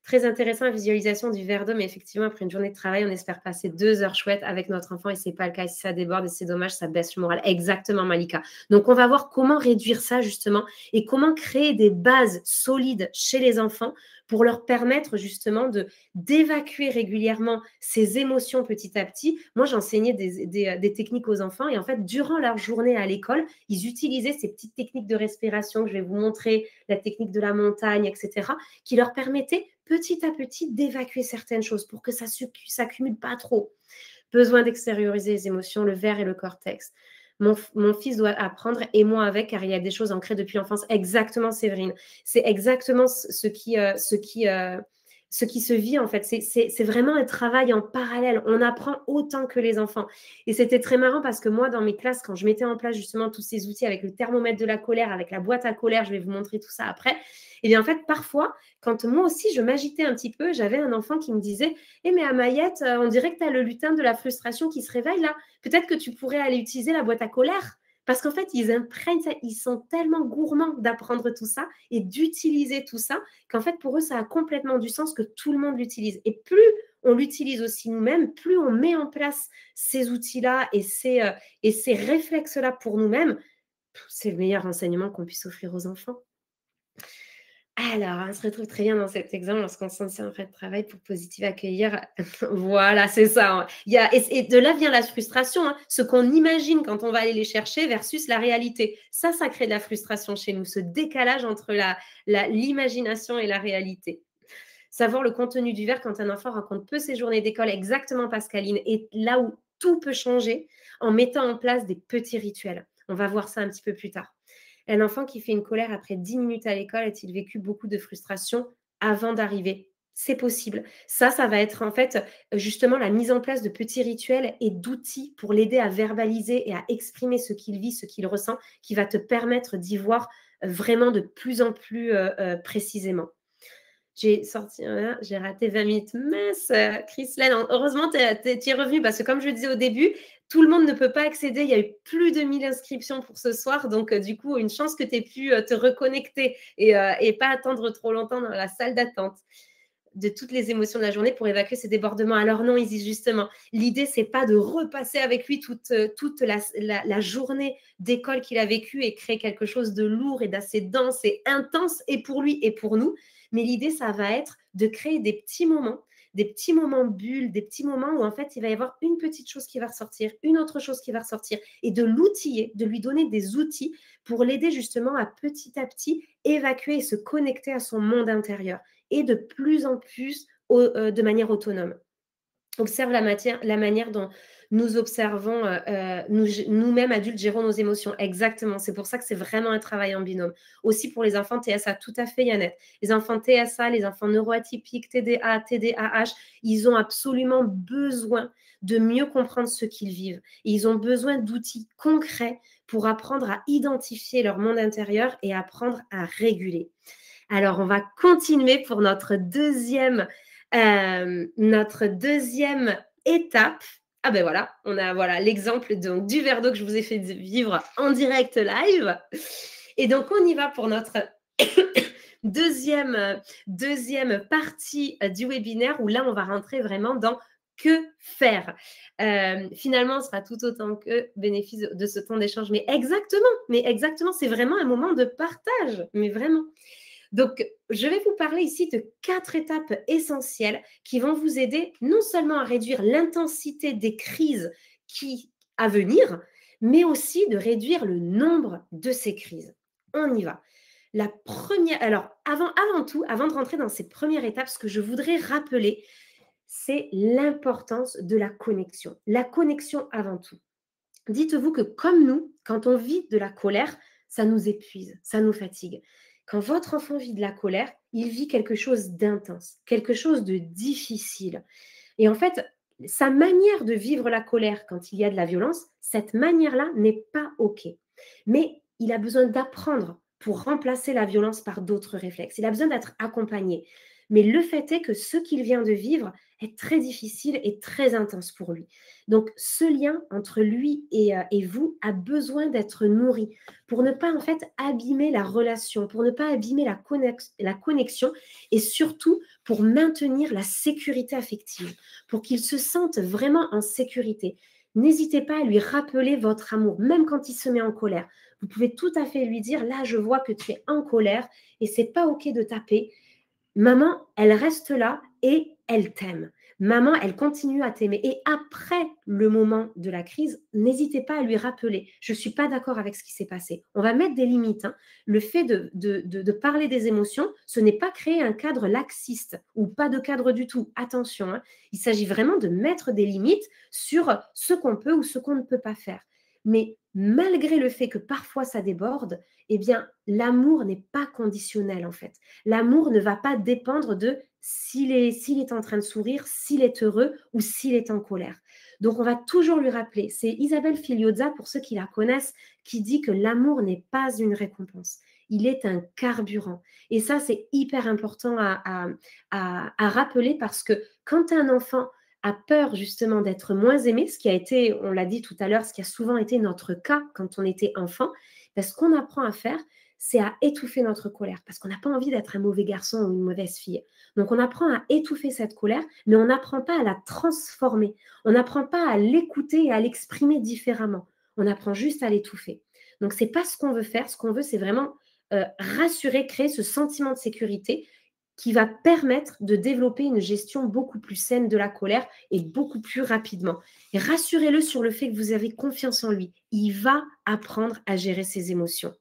Très intéressant, la visualisation du verre d'eau, mais effectivement, après une journée de travail, on espère passer 2 heures chouettes avec notre enfant, et ce n'est pas le cas. Si ça déborde et c'est dommage, ça baisse le moral. Exactement, Malika. Donc, on va voir comment réduire ça, justement, et comment créer des bases solides chez les enfants pour leur permettre, justement, d'évacuer régulièrement ces émotions petit à petit. Moi, j'enseignais des techniques aux enfants, et en fait, durant leur journée à l'école, ils utilisaient ces petites techniques de respiration que je vais vous montrer, la technique de la montagne, etc., qui leur permettaient petit à petit d'évacuer certaines choses pour que ça ne s'accumule pas trop. Besoin d'extérioriser les émotions, le verre et le cortex. Mon fils doit apprendre, et moi avec, car il y a des choses ancrées depuis l'enfance. Exactement, Séverine. C'est exactement ce qui se vit, en fait. C'est vraiment un travail en parallèle. On apprend autant que les enfants. Et c'était très marrant parce que moi, dans mes classes, quand je mettais en place justement tous ces outils avec le thermomètre de la colère, avec la boîte à colère, je vais vous montrer tout ça après, et bien en fait, parfois, quand moi aussi, je m'agitais un petit peu, j'avais un enfant qui me disait « Eh mais Amayette, on dirait que tu as le lutin de la frustration qui se réveille là. Peut-être que tu pourrais aller utiliser la boîte à colère. » Parce qu'en fait, ils imprègnent ça, ils sont tellement gourmands d'apprendre tout ça et d'utiliser tout ça qu'en fait, pour eux, ça a complètement du sens que tout le monde l'utilise. Et plus on l'utilise aussi nous-mêmes, plus on met en place ces outils-là et ces réflexes-là pour nous-mêmes, c'est le meilleur enseignement qu'on puisse offrir aux enfants. Alors, on se retrouve très bien dans cet exemple lorsqu'on s'en un vrai travail pour positif accueillir. Voilà, c'est ça. Hein. Et de là vient la frustration, hein, ce qu'on imagine quand on va aller les chercher versus la réalité. Ça crée de la frustration chez nous, ce décalage entre l'imagination et la réalité. Savoir le contenu du verre quand un enfant raconte peu ses journées d'école, exactement Pascaline, et là où tout peut changer en mettant en place des petits rituels. On va voir ça un petit peu plus tard. Un enfant qui fait une colère après 10 minutes à l'école, a-t-il vécu beaucoup de frustration avant d'arriver? C'est possible. Ça va être en fait justement la mise en place de petits rituels et d'outils pour l'aider à verbaliser et à exprimer ce qu'il vit, ce qu'il ressent, qui va te permettre d'y voir vraiment de plus en plus précisément. J'ai sorti, j'ai raté 20 minutes. Mince, Chrislaine, heureusement, tu es revenue parce que comme je le disais au début, tout le monde ne peut pas accéder. Il y a eu plus de 1000 inscriptions pour ce soir. Donc, du coup, une chance que tu aies pu te reconnecter et pas attendre trop longtemps dans la salle d'attente de toutes les émotions de la journée pour évacuer ces débordements. Alors non, Isis, justement, l'idée, c'est pas de repasser avec lui toute la journée d'école qu'il a vécue et créer quelque chose de lourd et d'assez dense et intense, et pour lui et pour nous. Mais l'idée, ça va être de créer des petits moments bulles, des petits moments où en fait, il va y avoir une petite chose qui va ressortir, une autre chose qui va ressortir, et de l'outiller, de lui donner des outils pour l'aider justement à petit évacuer et se connecter à son monde intérieur et de plus en plus de manière autonome. Observe la manière dont nous observons, nous-mêmes adultes gérons nos émotions. Exactement, c'est pour ça que c'est vraiment un travail en binôme. Aussi pour les enfants TSA, tout à fait Yannette. Les enfants TSA, les enfants neuroatypiques, TDA, TDAH, ils ont absolument besoin de mieux comprendre ce qu'ils vivent. Et ils ont besoin d'outils concrets pour apprendre à identifier leur monde intérieur et apprendre à réguler. Alors, on va continuer pour notre deuxième étape. Ah ben voilà, on a l'exemple du verre d'eau que je vous ai fait vivre en direct live. Et donc, on y va pour notre deuxième partie du webinaire où là, on va rentrer vraiment dans que faire. Finalement, ce sera tout autant que bénéfice de ce temps d'échange. Mais exactement, c'est vraiment un moment de partage, mais vraiment. Donc, je vais vous parler ici de 4 étapes essentielles qui vont vous aider non seulement à réduire l'intensité des crises à venir, mais aussi de réduire le nombre de ces crises. On y va. La première, alors avant tout, avant de rentrer dans ces premières étapes, ce que je voudrais rappeler, c'est l'importance de la connexion. La connexion avant tout. Dites-vous que comme nous, quand on vit de la colère, ça nous épuise, ça nous fatigue. Quand votre enfant vit de la colère, il vit quelque chose d'intense, quelque chose de difficile. Et en fait, sa manière de vivre la colère quand il y a de la violence, cette manière-là n'est pas OK. Mais il a besoin d'apprendre pour remplacer la violence par d'autres réflexes. Il a besoin d'être accompagné. Mais le fait est que ce qu'il vient de vivre est très difficile et très intense pour lui. Donc, ce lien entre lui et vous a besoin d'être nourri pour ne pas en fait abîmer la relation, pour ne pas abîmer la connexion et surtout pour maintenir la sécurité affective, pour qu'il se sente vraiment en sécurité. N'hésitez pas à lui rappeler votre amour, même quand il se met en colère. Vous pouvez tout à fait lui dire, là, je vois que tu es en colère et c'est pas OK de taper. Maman, elle reste là et elle t'aime. Maman, elle continue à t'aimer. Et après le moment de la crise, n'hésitez pas à lui rappeler, je ne suis pas d'accord avec ce qui s'est passé. On va mettre des limites. Hein. Le fait de parler des émotions, ce n'est pas créer un cadre laxiste ou pas de cadre du tout. Attention, hein. Il s'agit vraiment de mettre des limites sur ce qu'on peut ou ce qu'on ne peut pas faire. Mais malgré le fait que parfois ça déborde, eh bien, l'amour n'est pas conditionnel en fait. L'amour ne va pas dépendre de s'il est en train de sourire, s'il est heureux ou s'il est en colère. Donc, on va toujours lui rappeler. C'est Isabelle Filiozza, pour ceux qui la connaissent, qui dit que l'amour n'est pas une récompense. Il est un carburant. Et ça, c'est hyper important à rappeler parce que quand un enfant a peur justement d'être moins aimé, ce qui a été, on l'a dit tout à l'heure, ce qui a souvent été notre cas quand on était enfant, parce qu'on apprend à faire, c'est à étouffer notre colère, parce qu'on n'a pas envie d'être un mauvais garçon ou une mauvaise fille. Donc on apprend à étouffer cette colère, mais on n'apprend pas à la transformer. On n'apprend pas à l'écouter et à l'exprimer différemment. On apprend juste à l'étouffer. Donc c'est pas ce qu'on veut faire. Ce qu'on veut, c'est vraiment rassurer, créer ce sentiment de sécurité qui va permettre de développer une gestion beaucoup plus saine de la colère et beaucoup plus rapidement. Et rassurez-le sur le fait que vous avez confiance en lui. Il va apprendre à gérer ses émotions.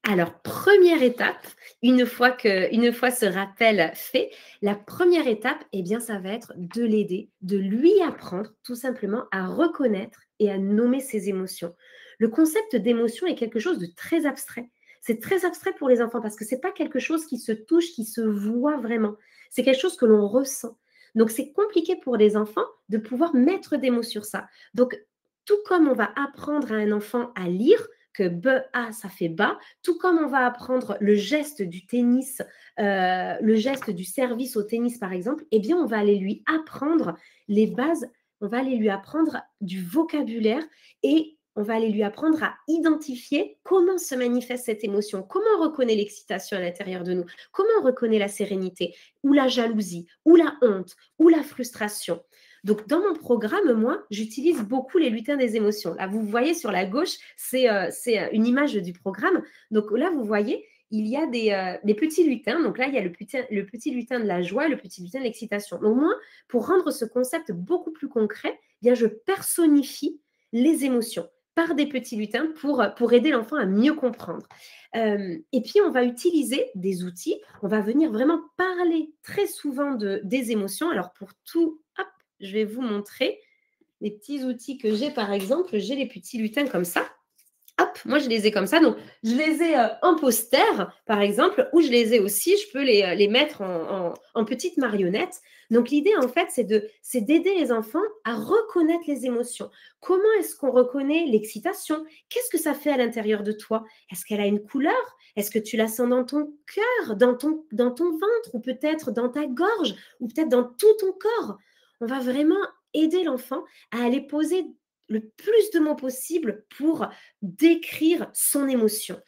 Alors, première étape, une fois ce rappel fait, la première étape, eh bien, ça va être de l'aider, de lui apprendre tout simplement à reconnaître et à nommer ses émotions. Le concept d'émotion est quelque chose de très abstrait. C'est très abstrait pour les enfants parce que ce n'est pas quelque chose qui se touche, qui se voit vraiment. C'est quelque chose que l'on ressent. Donc, c'est compliqué pour les enfants de pouvoir mettre des mots sur ça. Donc, tout comme on va apprendre à un enfant à lire, que B-A, ça fait bas, tout comme on va apprendre le geste du tennis, le geste du service au tennis, par exemple, eh bien, on va aller lui apprendre les bases, on va aller lui apprendre du vocabulaire et on va aller lui apprendre à identifier comment se manifeste cette émotion, comment on reconnaît l'excitation à l'intérieur de nous, comment on reconnaît la sérénité, ou la jalousie, ou la honte, ou la frustration. Donc, dans mon programme, moi, j'utilise beaucoup les lutins des émotions. Là, vous voyez sur la gauche, c'est une image du programme. Donc là, vous voyez, il y a des petits lutins. Donc là, il y a le petit lutin de la joie et le petit lutin de l'excitation. Donc moi, pour rendre ce concept beaucoup plus concret, eh bien, je personnifie les émotions par des petits lutins pour aider l'enfant à mieux comprendre. Et puis, on va utiliser des outils. On va venir vraiment parler très souvent des émotions. Alors, pour tout, hop, je vais vous montrer les petits outils que j'ai, par exemple. J'ai les petits lutins comme ça. Hop, moi, je les ai comme ça. Donc, je les ai en poster, par exemple, ou je les ai aussi, je peux les mettre en petites marionnettes. Donc, l'idée, en fait, c'est d'aider les enfants à reconnaître les émotions. Comment est-ce qu'on reconnaît l'excitation? Qu'est-ce que ça fait à l'intérieur de toi? Est-ce qu'elle a une couleur? Est-ce que tu la sens dans ton cœur, dans ton ventre, ou peut-être dans ta gorge, ou peut-être dans tout ton corps? On va vraiment aider l'enfant à aller poser le plus de mots possible pour décrire son émotion,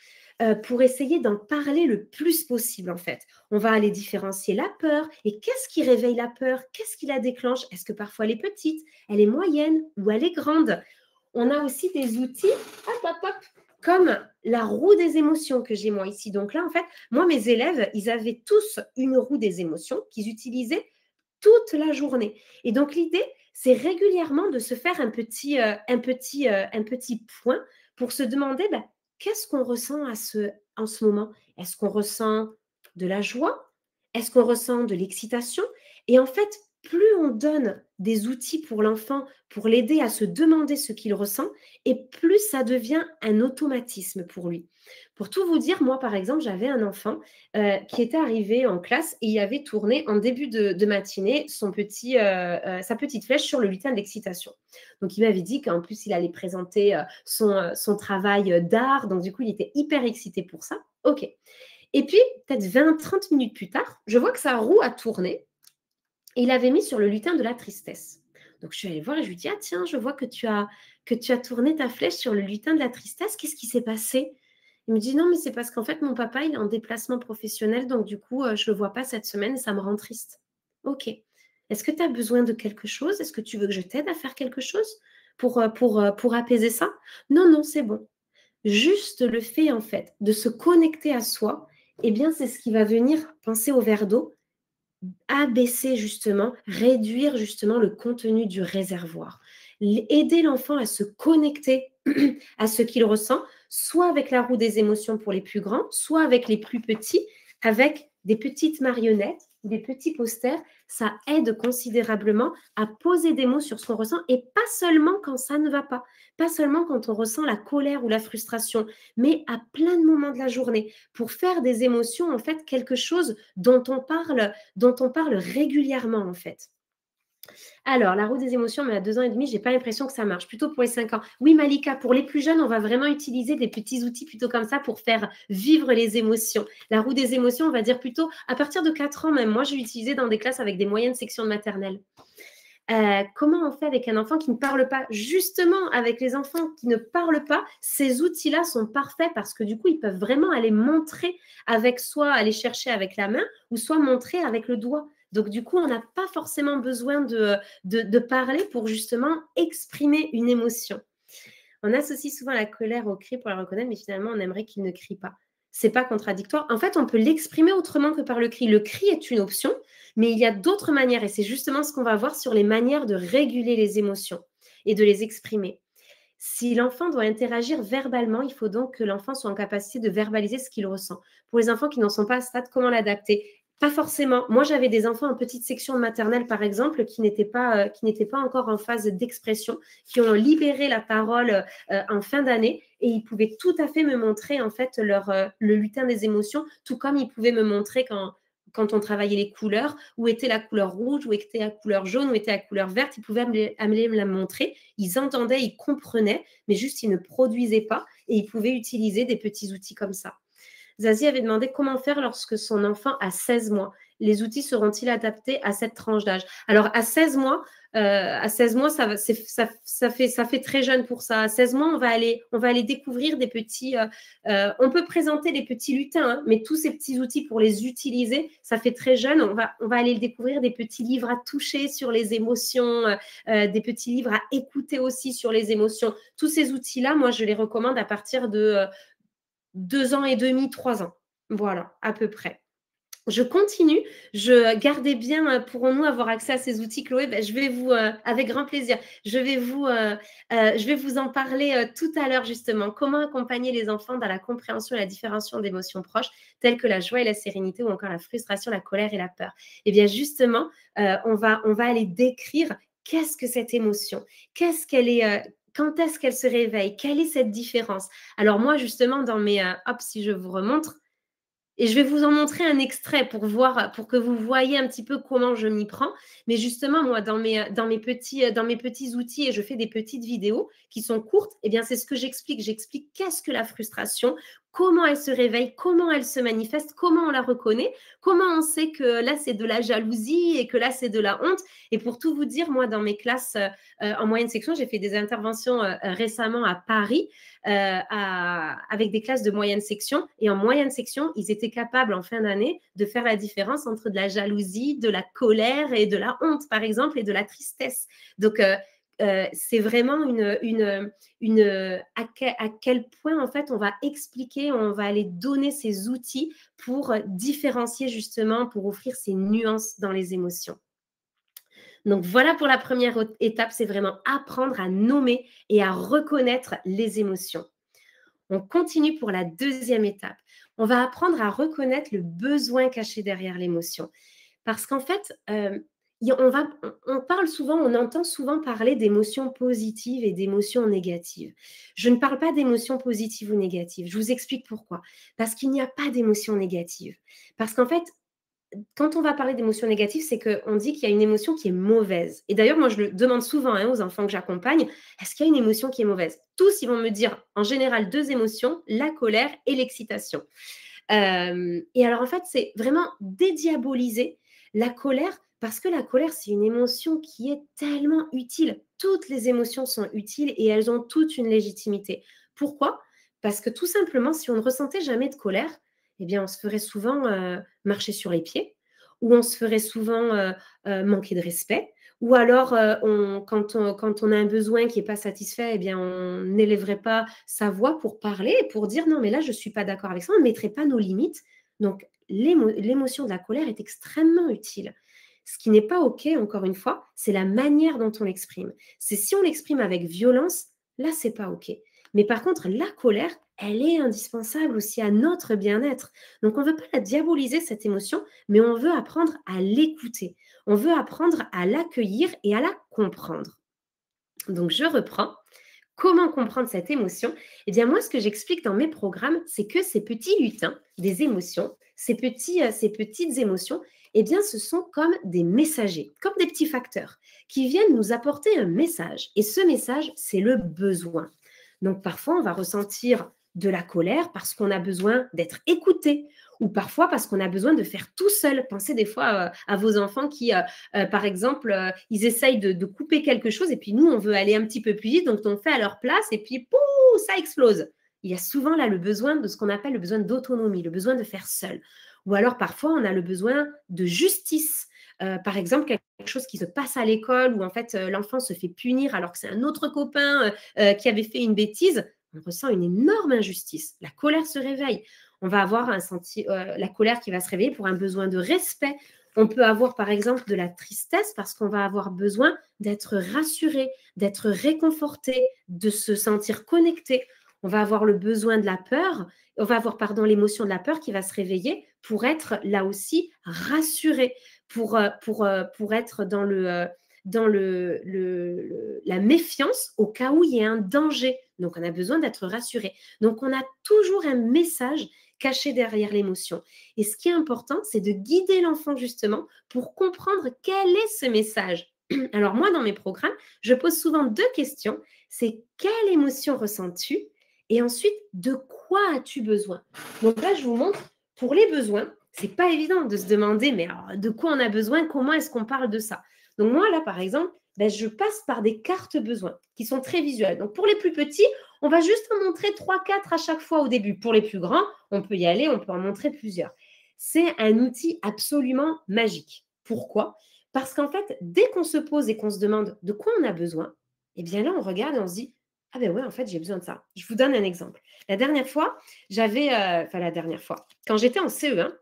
pour essayer d'en parler le plus possible en fait. On va aller différencier la peur et qu'est-ce qui réveille la peur? Qu'est-ce qui la déclenche? Est-ce que parfois elle est petite, elle est moyenne ou elle est grande? On a aussi des outils, hop, hop, hop, comme la roue des émotions que j'ai moi ici. Donc là, en fait, moi, mes élèves, ils avaient tous une roue des émotions qu'ils utilisaient toute la journée. Et donc, l'idée, c'est régulièrement de se faire un petit point pour se demander qu'est-ce qu'on ressent en ce moment? Est-ce qu'on ressent de la joie? Est-ce qu'on ressent de l'excitation? Et en fait, plus on donne des outils pour l'enfant pour l'aider à se demander ce qu'il ressent, et plus ça devient un automatisme pour lui. Pour tout vous dire, moi, par exemple, j'avais un enfant qui était arrivé en classe et il avait tourné en début de matinée sa petite flèche sur le lutin d'excitation. Donc, il m'avait dit qu'en plus, il allait présenter son travail d'art. Donc, du coup, il était hyper excité pour ça. OK. Et puis, peut-être 20-30 minutes plus tard, je vois que sa roue a tourné et il avait mis sur le lutin de la tristesse. Donc, je suis allée voir et je lui dis, ah tiens, je vois que tu as tourné ta flèche sur le lutin de la tristesse. Qu'est-ce qui s'est passé? Il me dit, non, mais c'est parce qu'en fait, mon papa, il est en déplacement professionnel, donc du coup, je ne le vois pas cette semaine et ça me rend triste. OK. Est-ce que tu as besoin de quelque chose? Est-ce que tu veux que je t'aide à faire quelque chose pour apaiser ça? Non, non, c'est bon. Juste le fait, en fait, de se connecter à soi, eh bien, c'est ce qui va venir penser au verre d'eau, abaisser justement, réduire justement le contenu du réservoir. Aider l'enfant à se connecter à ce qu'il ressent, soit avec la roue des émotions pour les plus grands, soit avec les plus petits, avec des petites marionnettes, des petits posters. Ça aide considérablement à poser des mots sur ce qu'on ressent et pas seulement quand ça ne va pas, pas seulement quand on ressent la colère ou la frustration, mais à plein de moments de la journée pour faire des émotions en fait quelque chose dont on parle régulièrement en fait. Alors, la roue des émotions, mais à 2 ans et demi, j'ai pas l'impression que ça marche. Plutôt pour les 5 ans. Oui, Malika, pour les plus jeunes, on va vraiment utiliser des petits outils plutôt comme ça pour faire vivre les émotions. La roue des émotions, on va dire plutôt à partir de 4 ans même. Moi, j'ai utilisé dans des classes avec des moyennes sections de maternelle. Comment on fait avec un enfant qui ne parle pas? Justement, avec les enfants qui ne parlent pas, ces outils-là sont parfaits parce que du coup, ils peuvent vraiment aller montrer avec soit aller chercher avec la main ou soit montrer avec le doigt. Donc, du coup, on n'a pas forcément besoin de parler pour justement exprimer une émotion. On associe souvent la colère au cri pour la reconnaître, mais finalement, on aimerait qu'il ne crie pas. C'est pas contradictoire. En fait, on peut l'exprimer autrement que par le cri. Le cri est une option, mais il y a d'autres manières, et c'est justement ce qu'on va voir sur les manières de réguler les émotions et de les exprimer. Si l'enfant doit interagir verbalement, il faut donc que l'enfant soit en capacité de verbaliser ce qu'il ressent. Pour les enfants qui n'en sont pas à ce stade, comment l'adapter? Pas forcément. Moi, j'avais des enfants en petite section de maternelle, par exemple, qui n'étaient pas encore en phase d'expression, qui ont libéré la parole en fin d'année et ils pouvaient tout à fait me montrer en fait le lutin des émotions, tout comme ils pouvaient me montrer quand on travaillait les couleurs, où était la couleur rouge, où était la couleur jaune, où était la couleur verte, ils pouvaient me la montrer. Ils entendaient, ils comprenaient, mais juste ils ne produisaient pas et ils pouvaient utiliser des petits outils comme ça. Zazie avait demandé comment faire lorsque son enfant a 16 mois. Les outils seront-ils adaptés à cette tranche d'âge? Alors, à 16 mois, ça fait très jeune pour ça. À 16 mois, on va aller découvrir des petits. On peut présenter des petits lutins, hein, mais tous ces petits outils pour les utiliser, ça fait très jeune. On va aller découvrir des petits livres à toucher sur les émotions, des petits livres à écouter aussi sur les émotions. Tous ces outils-là, moi, je les recommande à partir de 2 ans et demi, 3 ans. Voilà, à peu près. Je continue. Gardez bien, pourrons-nous avoir accès à ces outils, Chloé? Ben, je vais vous, avec grand plaisir, je vais vous en parler tout à l'heure, justement. Comment accompagner les enfants dans la compréhension et la différenciation d'émotions proches, telles que la joie et la sérénité, ou encore la frustration, la colère et la peur. Eh bien, justement, on va aller décrire qu'est-ce que cette émotion, qu'est-ce qu'elle est, quand est-ce qu'elle se réveille, quelle est cette différence. Alors moi, justement, hop, si je vous remontre, et je vais vous en montrer un extrait pour voir, pour que vous voyez un petit peu comment je m'y prends. Mais justement, moi, dans mes petits outils, et je fais des petites vidéos qui sont courtes, eh bien, c'est ce que j'explique. J'explique qu'est-ce que la frustration, comment elle se réveille, comment elle se manifeste, comment on la reconnaît, comment on sait que là, c'est de la jalousie et que là, c'est de la honte. Et pour tout vous dire, moi, dans mes classes en moyenne section, j'ai fait des interventions récemment à Paris avec des classes de moyenne section. Et en moyenne section, ils étaient capables en fin d'année de faire la différence entre de la jalousie, de la colère et de la honte, par exemple, et de la tristesse. Donc, c'est vraiment à quel point, en fait, on va expliquer, on va aller donner ces outils pour différencier, justement, pour offrir ces nuances dans les émotions. Donc voilà pour la première étape, c'est vraiment apprendre à nommer et à reconnaître les émotions. On continue pour la deuxième étape. On va apprendre à reconnaître le besoin caché derrière l'émotion. Parce qu'en fait, on parle souvent, on entend souvent parler d'émotions positives et d'émotions négatives. Je ne parle pas d'émotions positives ou négatives. Je vous explique pourquoi. Parce qu'il n'y a pas d'émotions négatives. Parce qu'en fait, quand on va parler d'émotions négatives, c'est qu'on dit qu'il y a une émotion qui est mauvaise. Et d'ailleurs, moi, je le demande souvent aux enfants que j'accompagne, est-ce qu'il y a une émotion qui est mauvaise? Tous, ils vont me dire, en général, 2 émotions, la colère et l'excitation. Et alors, en fait, c'est vraiment dédiaboliser la colère, parce que la colère, c'est une émotion qui est tellement utile. Toutes les émotions sont utiles et elles ont toutes une légitimité. Pourquoi? Parce que tout simplement, si on ne ressentait jamais de colère, eh bien, on se ferait souvent marcher sur les pieds, ou on se ferait souvent manquer de respect, ou alors quand on a un besoin qui n'est pas satisfait, eh bien, on n'élèverait pas sa voix pour parler, pour dire non, mais là, je ne suis pas d'accord avec ça, on ne mettrait pas nos limites. Donc, l'émotion de la colère est extrêmement utile. Ce qui n'est pas OK, encore une fois, c'est la manière dont on l'exprime. C'est si on l'exprime avec violence, là, c'est pas OK. Mais par contre, la colère, elle est indispensable aussi à notre bien-être. Donc, on ne veut pas la diaboliser, cette émotion, mais on veut apprendre à l'écouter. On veut apprendre à l'accueillir et à la comprendre. Donc, je reprends. Comment comprendre cette émotion? Eh bien, moi, ce que j'explique dans mes programmes, c'est que ces petits lutins des émotions, ces petites émotions, Eh bien, ce sont comme des messagers, comme des petits facteurs qui viennent nous apporter un message. Et ce message, c'est le besoin. Donc, parfois, on va ressentir de la colère parce qu'on a besoin d'être écouté ou parfois parce qu'on a besoin de faire tout seul. Pensez des fois à vos enfants qui, par exemple, ils essayent de couper quelque chose et puis nous, on veut aller un petit peu plus vite, donc on fait à leur place et puis, pouf, ça explose. Il y a souvent là le besoin de ce qu'on appelle le besoin d'autonomie, le besoin de faire seul. Ou alors parfois, on a le besoin de justice. Par exemple, quelque chose qui se passe à l'école où en fait l'enfant se fait punir alors que c'est un autre copain qui avait fait une bêtise, on ressent une énorme injustice. La colère se réveille. On va avoir la colère qui va se réveiller pour un besoin de respect. On peut avoir par exemple de la tristesse parce qu'on va avoir besoin d'être rassuré, d'être réconforté, de se sentir connecté. On va avoir le besoin de la peur, on va avoir l'émotion de la peur qui va se réveiller pour être là aussi rassuré, pour être dans la méfiance au cas où il y a un danger. Donc, on a besoin d'être rassuré. Donc, on a toujours un message caché derrière l'émotion. Et ce qui est important, c'est de guider l'enfant justement pour comprendre quel est ce message. Alors, moi, dans mes programmes, je pose souvent 2 questions. C'est quelle émotion ressens-tu? Et ensuite, de quoi as-tu besoin? Donc là, je vous montre, pour les besoins, c'est pas évident de se demander, mais alors, de quoi on a besoin? Comment est-ce qu'on parle de ça? Donc moi, là, par exemple, je passe par des cartes besoins qui sont très visuelles. Donc pour les plus petits, on va juste en montrer 3-4 à chaque fois au début. Pour les plus grands, on peut y aller, on peut en montrer plusieurs. C'est un outil absolument magique. Pourquoi? Parce qu'en fait, dès qu'on se pose et qu'on se demande de quoi on a besoin, eh bien là, on regarde et on se dit, ah ben ouais, en fait, j'ai besoin de ça. Je vous donne un exemple. La dernière fois, quand j'étais en CE1,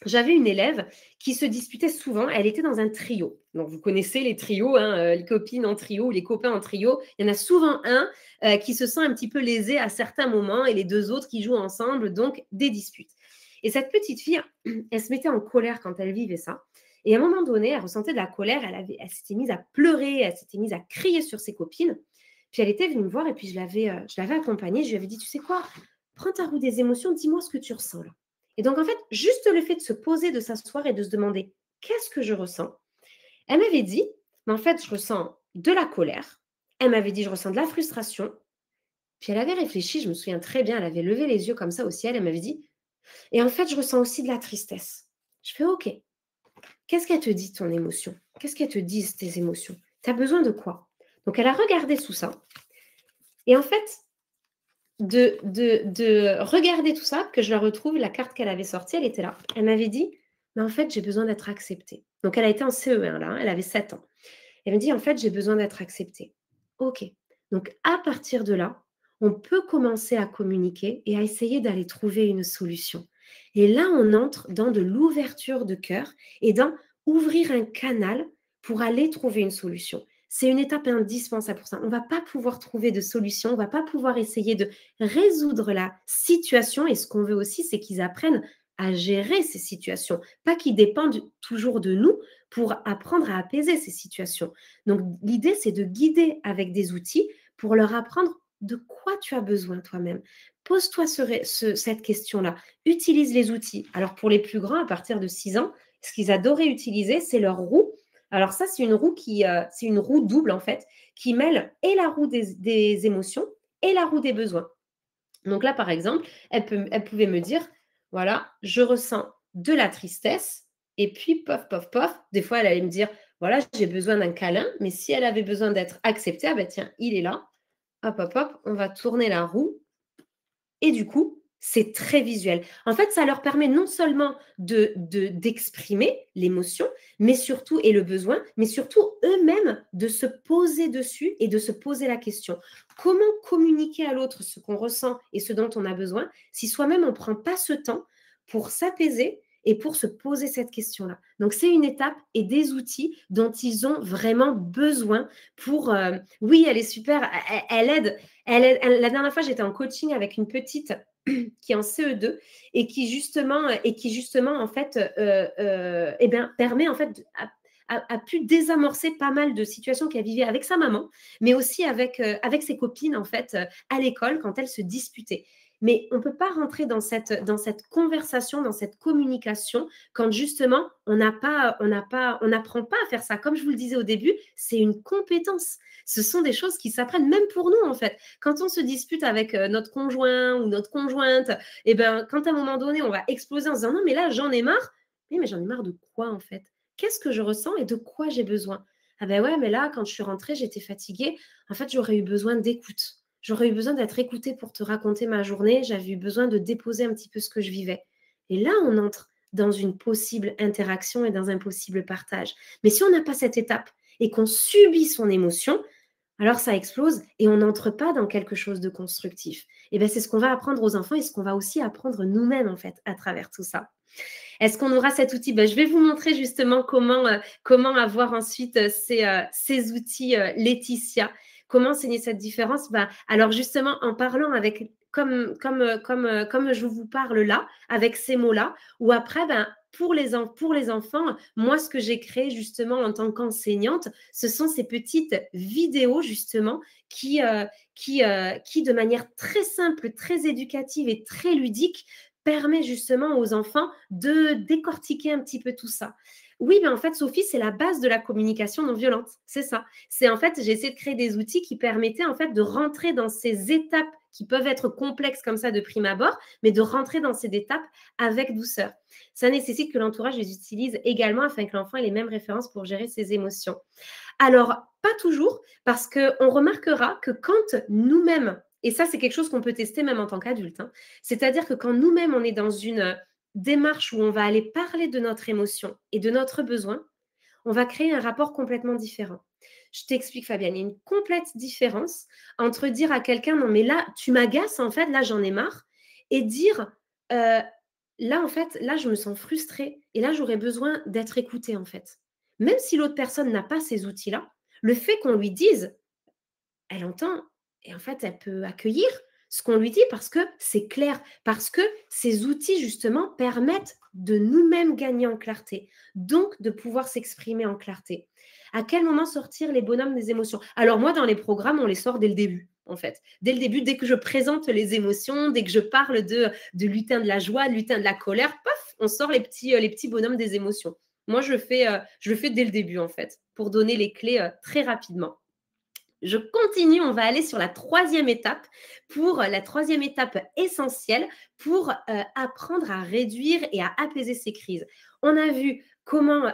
j'avais une élève qui se disputait souvent. Elle était dans un trio. Donc, vous connaissez les trios, hein, les copines en trio, les copains en trio. Il y en a souvent un qui se sent un petit peu lésé à certains moments et les 2 autres qui jouent ensemble, donc des disputes. Et cette petite fille, elle se mettait en colère quand elle vivait ça. Et à un moment donné, elle ressentait de la colère. Elle s'était mise à pleurer, elle s'était mise à crier sur ses copines. Puis elle était venue me voir et puis je l'avais accompagnée. Je lui avais dit, tu sais quoi, prends ta roue des émotions, dis-moi ce que tu ressens là. Et donc, en fait, juste le fait de se poser, de s'asseoir et de se demander qu'est-ce que je ressens, elle m'avait dit, mais en fait, je ressens de la colère. Elle m'avait dit, je ressens de la frustration. Puis elle avait réfléchi, je me souviens très bien, elle avait levé les yeux comme ça au ciel, elle m'avait dit, et en fait, je ressens aussi de la tristesse. Je fais, OK, qu'est-ce qu'elle te dit, ton émotion? Qu'est-ce qu'elles te disent, tes émotions? Tu as besoin de quoi? Donc, elle a regardé tout ça. Et en fait, de regarder tout ça, que je la retrouve, la carte qu'elle avait sortie, elle était là. Elle m'avait dit, mais en fait, j'ai besoin d'être acceptée. Donc, elle a été en CE1, là, hein, elle avait 7 ans. Elle me dit, en fait, j'ai besoin d'être acceptée. OK. Donc, à partir de là, on peut commencer à communiquer et à essayer d'aller trouver une solution. Et là, on entre dans de l'ouverture de cœur et dans ouvrir un canal pour aller trouver une solution. C'est une étape indispensable pour ça. On ne va pas pouvoir trouver de solution, on ne va pas pouvoir essayer de résoudre la situation. Et ce qu'on veut aussi, c'est qu'ils apprennent à gérer ces situations, pas qu'ils dépendent toujours de nous pour apprendre à apaiser ces situations. Donc, l'idée, c'est de guider avec des outils pour leur apprendre de quoi tu as besoin toi-même. Pose-toi cette question-là. Utilise les outils. Alors, pour les plus grands, à partir de 6 ans, ce qu'ils adoraient utiliser, c'est leur roue. Alors ça, c'est une roue double en fait, qui mêle et la roue des émotions et la roue des besoins. Donc là, par exemple, elle pouvait me dire, voilà, je ressens de la tristesse et puis pof, pof, pof. Des fois, elle allait me dire, voilà, j'ai besoin d'un câlin, mais si elle avait besoin d'être acceptée, ah ben tiens, il est là. Hop, hop, hop, on va tourner la roue. Et du coup, c'est très visuel. En fait, ça leur permet non seulement d'exprimer l'émotion, mais surtout, et le besoin, mais surtout eux-mêmes de se poser dessus et de se poser la question. Comment communiquer à l'autre ce qu'on ressent et ce dont on a besoin si soi-même on ne prend pas ce temps pour s'apaiser et pour se poser cette question-là. Donc, c'est une étape et des outils dont ils ont vraiment besoin pour... oui, elle est super, elle aide. La dernière fois, j'étais en coaching avec une petite qui est en CE2 et qui justement en fait, permet en fait a pu désamorcer pas mal de situations qu'elle vivait avec sa maman, mais aussi avec ses copines en fait à l'école quand elles se disputaient. Mais on ne peut pas rentrer dans cette conversation, dans cette communication, quand justement, on n'apprend pas à faire ça. Comme je vous le disais au début, c'est une compétence. Ce sont des choses qui s'apprennent même pour nous, en fait. Quand on se dispute avec notre conjoint ou notre conjointe, et ben, quand à un moment donné, on va exploser en se disant non, mais là, j'en ai marre. Oui, mais j'en ai marre de quoi, en fait? Qu'est-ce que je ressens et de quoi j'ai besoin? Ah ben ouais, mais là, quand je suis rentrée, j'étais fatiguée. En fait, j'aurais eu besoin d'écoute. J'aurais eu besoin d'être écoutée pour te raconter ma journée. J'avais eu besoin de déposer un petit peu ce que je vivais. Et là, on entre dans une possible interaction et dans un possible partage. Mais si on n'a pas cette étape et qu'on subit son émotion, alors ça explose et on n'entre pas dans quelque chose de constructif. Et bien, c'est ce qu'on va apprendre aux enfants et ce qu'on va aussi apprendre nous-mêmes, en fait, à travers tout ça. Est-ce qu'on aura cet outil? Je vais vous montrer justement comment avoir ensuite ces outils, Laetitia. Comment enseigner cette différence? Alors justement, en parlant avec, comme je vous parle là, avec ces mots-là, ou après, pour les enfants, moi, ce que j'ai créé justement en tant qu'enseignante, ce sont ces petites vidéos justement qui, de manière très simple, très éducative et très ludique, permet justement aux enfants de décortiquer un petit peu tout ça. Oui, mais en fait, Sophie, c'est la base de la communication non violente. C'est ça. C'est en fait, j'ai essayé de créer des outils qui permettaient en fait de rentrer dans ces étapes qui peuvent être complexes comme ça de prime abord, mais de rentrer dans ces étapes avec douceur. Ça nécessite que l'entourage les utilise également afin que l'enfant ait les mêmes références pour gérer ses émotions. Alors, pas toujours, parce qu'on remarquera que quand nous-mêmes, et ça, c'est quelque chose qu'on peut tester même en tant qu'adulte, hein, c'est-à-dire que quand nous-mêmes, on est dans une démarche où on va aller parler de notre émotion et de notre besoin, on va créer un rapport complètement différent. Je t'explique, Fabienne, il y a une complète différence entre dire à quelqu'un, non, mais là, tu m'agaces, en fait, là, j'en ai marre, et dire, là, en fait, là, je me sens frustrée, et là, j'aurais besoin d'être écoutée, en fait. Même si l'autre personne n'a pas ces outils-là, le fait qu'on lui dise, elle entend et en fait, elle peut accueillir ce qu'on lui dit parce que c'est clair, parce que ces outils, justement, permettent de nous-mêmes gagner en clarté, donc de pouvoir s'exprimer en clarté. À quel moment sortir les bonhommes des émotions? Alors moi, dans les programmes, on les sort dès le début, en fait. Dès le début, dès que je présente les émotions, dès que je parle de lutin de la joie, de lutin de la colère, paf, on sort les petits bonhommes des émotions. Moi, je le fais dès le début, en fait, pour donner les clés très rapidement. Je continue, on va aller sur la troisième étape, pour la troisième étape essentielle pour apprendre à réduire et à apaiser ces crises. On a vu comment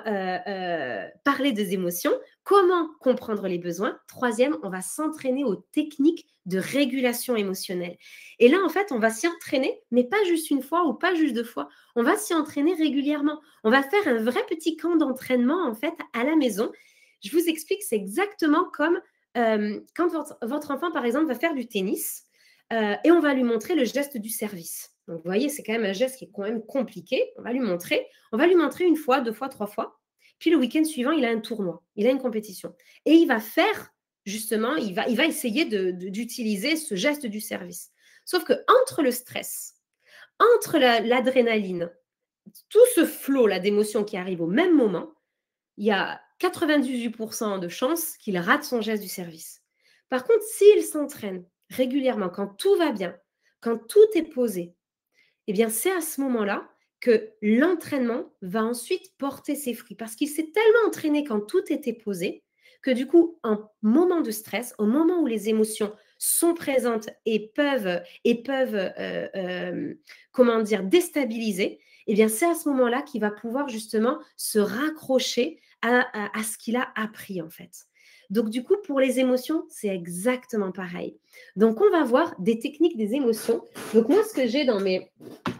parler des émotions, comment comprendre les besoins. Troisième, on va s'entraîner aux techniques de régulation émotionnelle. Et là, en fait, on va s'y entraîner, mais pas juste une fois ou pas juste deux fois. On va s'y entraîner régulièrement. On va faire un vrai petit camp d'entraînement, en fait, à la maison. Je vous explique, c'est exactement comme quand votre enfant, par exemple, va faire du tennis et on va lui montrer le geste du service. Donc, vous voyez, c'est quand même un geste qui est quand même compliqué. On va lui montrer une fois, deux fois, trois fois. Puis le week-end suivant, il a un tournoi, il a une compétition. Et il va faire, justement, il va essayer d'utiliser ce geste du service. Sauf que entre le stress, entre l'adrénaline, tout ce flot là d'émotions qui arrive au même moment, il y a 98% de chances qu'il rate son geste du service. Par contre, s'il s'entraîne régulièrement, quand tout va bien, quand tout est posé, eh bien, c'est à ce moment-là que l'entraînement va ensuite porter ses fruits. Parce qu'il s'est tellement entraîné quand tout était posé que du coup, en moment de stress, au moment où les émotions sont présentes et peuvent comment dire, déstabiliser, eh bien, c'est à ce moment-là qu'il va pouvoir justement se raccrocher à ce qu'il a appris en fait. Donc, du coup, pour les émotions, c'est exactement pareil. Donc, on va voir des techniques des émotions. Donc, moi, ce que j'ai dans mes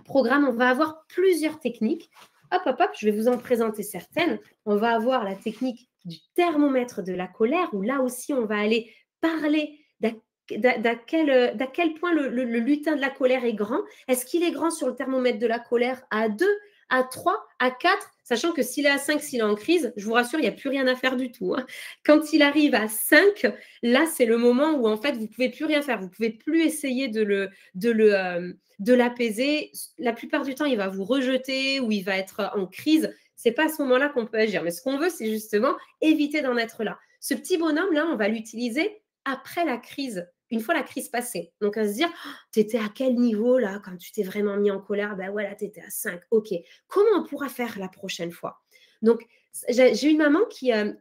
programmes, on va avoir plusieurs techniques. Hop, hop, hop, je vais vous en présenter certaines. On va avoir la technique du thermomètre de la colère, où là aussi, on va aller parler d'à quel point le lutin de la colère est grand. Est-ce qu'il est grand sur le thermomètre de la colère à 2, à 3, à 4, sachant que s'il est à 5, s'il est en crise, je vous rassure, il n'y a plus rien à faire du tout. Hein. Quand il arrive à 5, là, c'est le moment où, en fait, vous ne pouvez plus rien faire. Vous ne pouvez plus essayer de l'apaiser. La plupart du temps, il va vous rejeter ou il va être en crise. Ce n'est pas à ce moment-là qu'on peut agir. Mais ce qu'on veut, c'est justement éviter d'en être là. Ce petit bonhomme-là, on va l'utiliser après la crise une fois la crise passée. Donc, à se dire, tu étais à quel niveau là quand tu t'es vraiment mis en colère? Ben voilà, tu étais à 5. OK. Comment on pourra faire la prochaine fois? Donc, j'ai une maman qui a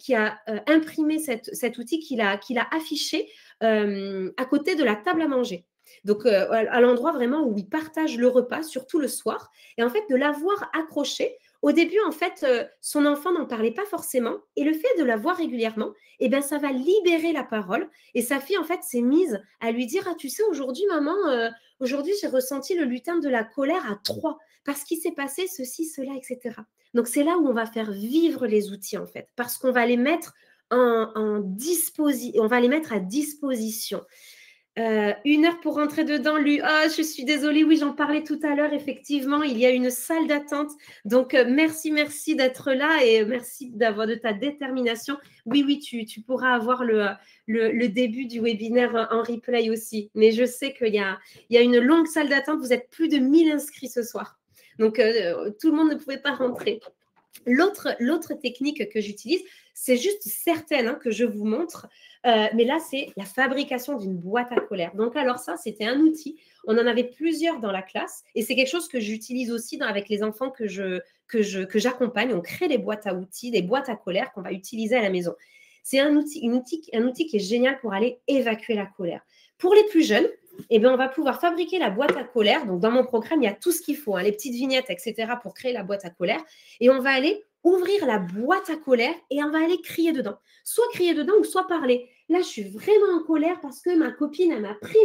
imprimé cet outil, qu'il a affiché à côté de la table à manger. Donc, à l'endroit vraiment où ils partagent le repas, surtout le soir. Et en fait, de l'avoir accroché, au début, en fait, son enfant n'en parlait pas forcément. Et le fait de la voir régulièrement, eh ben, ça va libérer la parole. Et sa fille, en fait, s'est mise à lui dire, ah, tu sais, aujourd'hui, maman, aujourd'hui, j'ai ressenti le lutin de la colère à 3 parce qu'il s'est passé ceci, cela, etc. Donc, c'est là où on va faire vivre les outils, en fait, parce qu'on va les mettre on va les mettre à disposition. 1 heure pour rentrer dedans, lui. Ah, je suis désolée, oui, j'en parlais tout à l'heure, effectivement, il y a une salle d'attente. Donc, merci d'être là et merci de ta détermination. Oui, oui, tu pourras avoir le début du webinaire en replay aussi. Mais je sais qu'il y a une longue salle d'attente. Vous êtes plus de 1000 inscrits ce soir. Donc, tout le monde ne pouvait pas rentrer. L'autre technique que j'utilise, c'est juste certaines que je vous montre, mais là, c'est la fabrication d'une boîte à colère. Donc, alors ça, c'était un outil. On en avait plusieurs dans la classe et c'est quelque chose que j'utilise aussi avec les enfants que j'accompagne. On crée des boîtes à outils, des boîtes à colère qu'on va utiliser à la maison. C'est un outil qui est génial pour aller évacuer la colère. Pour les plus jeunes, eh bien, on va pouvoir fabriquer la boîte à colère. Donc, dans mon programme, il y a tout ce qu'il faut, les petites vignettes, etc., pour créer la boîte à colère. Et on va aller ouvrir la boîte à colère et on va aller crier dedans. Soit crier dedans ou soit parler. Là, je suis vraiment en colère parce que ma copine, elle m'a pris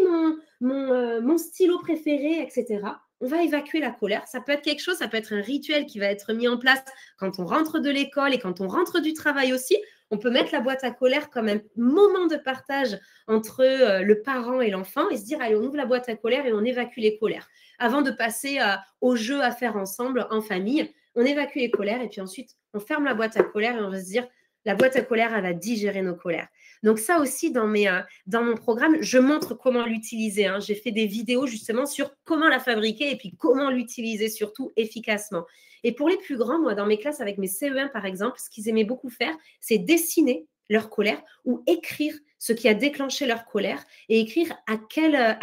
mon stylo préféré, etc. On va évacuer la colère. Ça peut être quelque chose, ça peut être un rituel qui va être mis en place quand on rentre de l'école et quand on rentre du travail aussi. On peut mettre la boîte à colère comme un moment de partage entre le parent et l'enfant et se dire, allez, on ouvre la boîte à colère et on évacue les colères. Avant de passer au jeu à faire ensemble en famille, on évacue les colères et puis ensuite, on ferme la boîte à colère et on va se dire, la boîte à colère, elle va digérer nos colères. Donc ça aussi, dans mon programme, je montre comment l'utiliser. J'ai fait des vidéos justement sur comment la fabriquer et puis comment l'utiliser surtout efficacement. Et pour les plus grands, moi, dans mes classes avec mes CE1, par exemple, ce qu'ils aimaient beaucoup faire, c'est dessiner leur colère ou écrire ce qui a déclenché leur colère et écrire à quel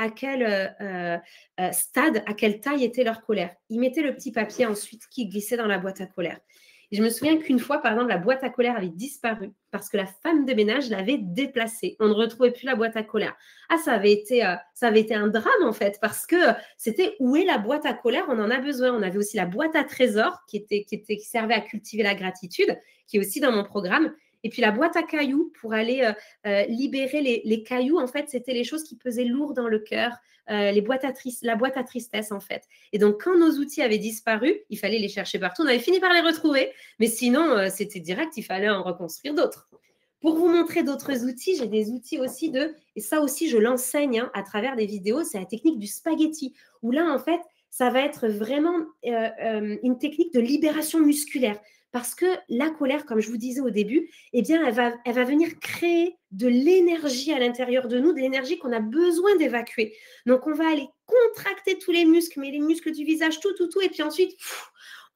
stade, à quelle taille était leur colère. Ils mettaient le petit papier ensuite qui glissait dans la boîte à colère. Et je me souviens qu'une fois, par exemple, la boîte à colère avait disparu parce que la femme de ménage l'avait déplacée. On ne retrouvait plus la boîte à colère. Ah, ça avait été un drame, en fait, parce que c'était où est la boîte à colère? On en a besoin. On avait aussi la boîte à trésors qui servait à cultiver la gratitude, qui est aussi dans mon programme. Et puis la boîte à cailloux pour aller libérer les cailloux, en fait, c'était les choses qui pesaient lourd dans le cœur, la boîte à tristesse, en fait. Et donc, quand nos outils avaient disparu, il fallait les chercher partout. On avait fini par les retrouver, mais sinon, c'était direct, il fallait en reconstruire d'autres. Pour vous montrer d'autres outils, j'ai des outils aussi et ça aussi, je l'enseigne à travers des vidéos, c'est la technique du spaghetti, où là, en fait, ça va être vraiment une technique de libération musculaire. Parce que la colère, comme je vous disais au début, eh bien, elle va venir créer de l'énergie à l'intérieur de nous, de l'énergie qu'on a besoin d'évacuer. Donc, on va aller contracter tous les muscles, mais les muscles du visage, tout, et puis ensuite,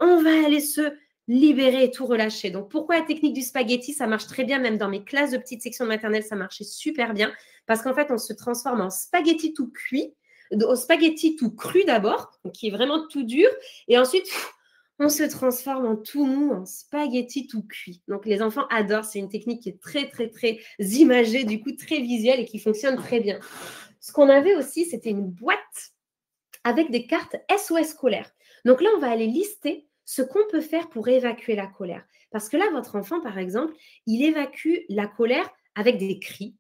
on va aller se libérer et tout relâcher. Donc, pourquoi la technique du spaghetti, ça marche très bien, même dans mes classes de petite section maternelle, ça marchait super bien, parce qu'en fait, on se transforme en spaghetti tout cuit, au spaghetti tout cru d'abord, qui est vraiment tout dur, et ensuite on se transforme en tout mou, en spaghetti tout cuit. Donc, les enfants adorent. C'est une technique qui est très, très, très imagée, du coup, très visuelle et qui fonctionne très bien. Ce qu'on avait aussi, c'était une boîte avec des cartes SOS colère. Donc là, on va aller lister ce qu'on peut faire pour évacuer la colère. Parce que là, votre enfant, par exemple, il évacue la colère avec des cris,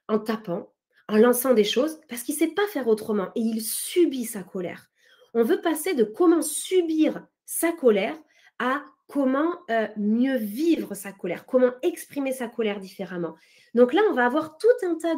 en tapant, en lançant des choses, parce qu'il ne sait pas faire autrement et il subit sa colère. On veut passer de comment subir sa colère à comment mieux vivre sa colère, comment exprimer sa colère différemment. Donc là, on va avoir tout un tas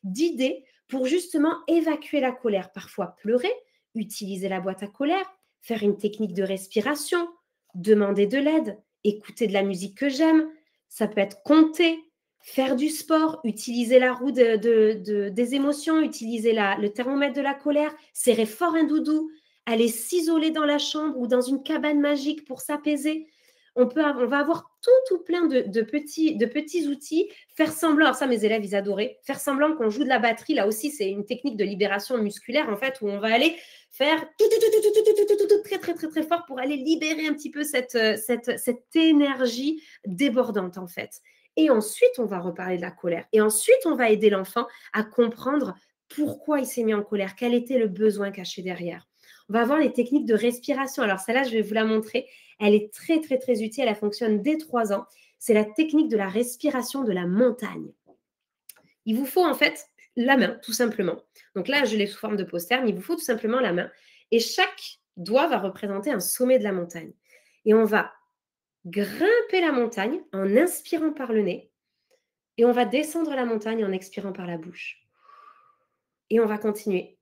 d'idées pour justement évacuer la colère. Parfois pleurer, utiliser la boîte à colère, faire une technique de respiration, demander de l'aide, écouter de la musique que j'aime. Ça peut être compter, faire du sport, utiliser la roue des émotions, utiliser le thermomètre de la colère, serrer fort un doudou, aller s'isoler dans la chambre ou dans une cabane magique pour s'apaiser. on va avoir tout plein de petits outils. Faire semblant, alors ça, mes élèves, ils adoraient. Faire semblant qu'on joue de la batterie, là aussi, c'est une technique de libération musculaire, en fait, où on va aller faire très fort pour aller libérer un petit peu cette énergie débordante, en fait. Et ensuite, on va reparler de la colère. Et ensuite, on va aider l'enfant à comprendre pourquoi il s'est mis en colère, quel était le besoin caché derrière. On va avoir les techniques de respiration. Alors, celle-là, je vais vous la montrer. Elle est très utile. Elle fonctionne dès 3 ans. C'est la technique de la respiration de la montagne. Il vous faut en fait la main, tout simplement. Donc là, je l'ai sous forme de poster, mais il vous faut tout simplement la main. Et chaque doigt va représenter un sommet de la montagne. Et on va grimper la montagne en inspirant par le nez. Et on va descendre la montagne en expirant par la bouche. Et on va continuer.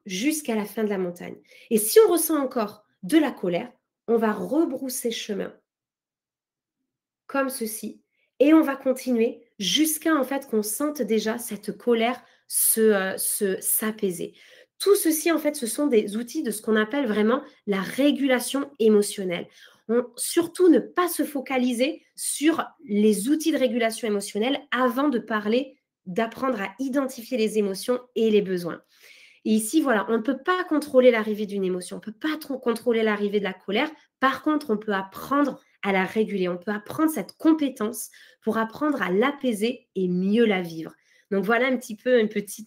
Jusqu'à la fin de la montagne. Et si on ressent encore de la colère, on va rebrousser chemin comme ceci et on va continuer jusqu'à en fait qu'on sente déjà cette colère s'apaiser. Tout ceci en fait ce sont des outils de ce qu'on appelle vraiment la régulation émotionnelle. Surtout ne pas se focaliser sur les outils de régulation émotionnelle avant de parler d'apprendre à identifier les émotions et les besoins. Et ici, voilà, on ne peut pas contrôler l'arrivée d'une émotion, on ne peut pas trop contrôler l'arrivée de la colère. Par contre, on peut apprendre à la réguler, on peut apprendre cette compétence pour apprendre à l'apaiser et mieux la vivre. Donc voilà un petit peu un petit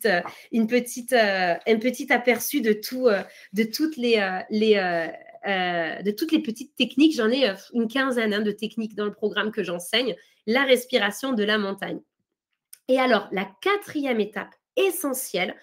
aperçu de toutes les petites techniques. J'en ai une quinzaine de techniques dans le programme que j'enseigne, la respiration de la montagne. Et alors, la quatrième étape essentielle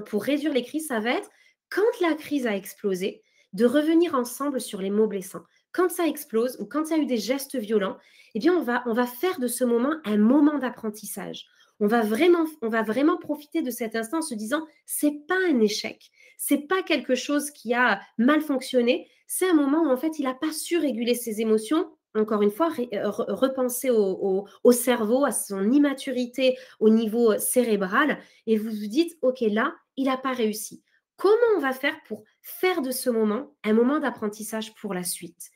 pour réduire les crises, ça va être, quand la crise a explosé, de revenir ensemble sur les mots blessants. Quand ça explose ou quand il y a eu des gestes violents, eh bien, on va faire de ce moment un moment d'apprentissage. On va vraiment profiter de cet instant en se disant, c'est pas un échec, c'est pas quelque chose qui a mal fonctionné, c'est un moment où en fait, il n'a pas su réguler ses émotions. Encore une fois, repenser au cerveau, à son immaturité au niveau cérébral, et vous vous dites, OK, là, il n'a pas réussi. Comment on va faire pour faire de ce moment un moment d'apprentissage pour la suite?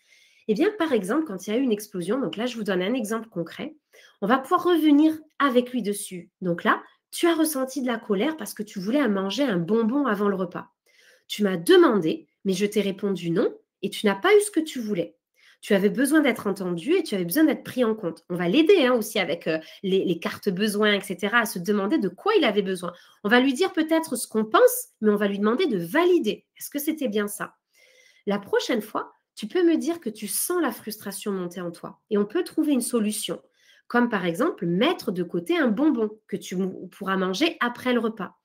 Eh bien, par exemple, quand il y a eu une explosion, donc là, je vous donne un exemple concret, on va pouvoir revenir avec lui dessus. Donc là, tu as ressenti de la colère parce que tu voulais manger un bonbon avant le repas. Tu m'as demandé, mais je t'ai répondu non, et tu n'as pas eu ce que tu voulais. Tu avais besoin d'être entendu et tu avais besoin d'être pris en compte. On va l'aider aussi avec les cartes besoins, etc., à se demander de quoi il avait besoin. On va lui dire peut-être ce qu'on pense, mais on va lui demander de valider. Est-ce que c'était bien ça? La prochaine fois, tu peux me dire que tu sens la frustration monter en toi et on peut trouver une solution, comme par exemple mettre de côté un bonbon que tu pourras manger après le repas.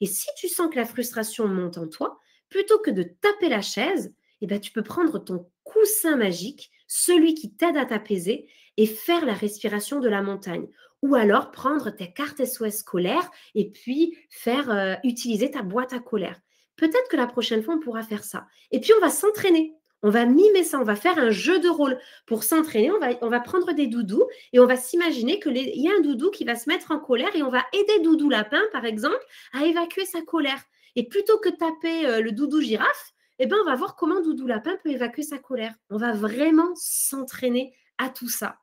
Et si tu sens que la frustration monte en toi, plutôt que de taper la chaise, eh ben, tu peux prendre ton coussin magique, celui qui t'aide à t'apaiser, et faire la respiration de la montagne. Ou alors prendre tes cartes SOS scolaires et puis faire utiliser ta boîte à colère. Peut-être que la prochaine fois, on pourra faire ça. Et puis, on va s'entraîner. On va mimer ça, on va faire un jeu de rôle. Pour s'entraîner, on va prendre des doudous et on va s'imaginer qu'il y a un doudou qui va se mettre en colère et on va aider Doudou Lapin, par exemple, à évacuer sa colère. Et plutôt que taper le doudou girafe, eh ben, on va voir comment Doudou Lapin peut évacuer sa colère. On va vraiment s'entraîner à tout ça.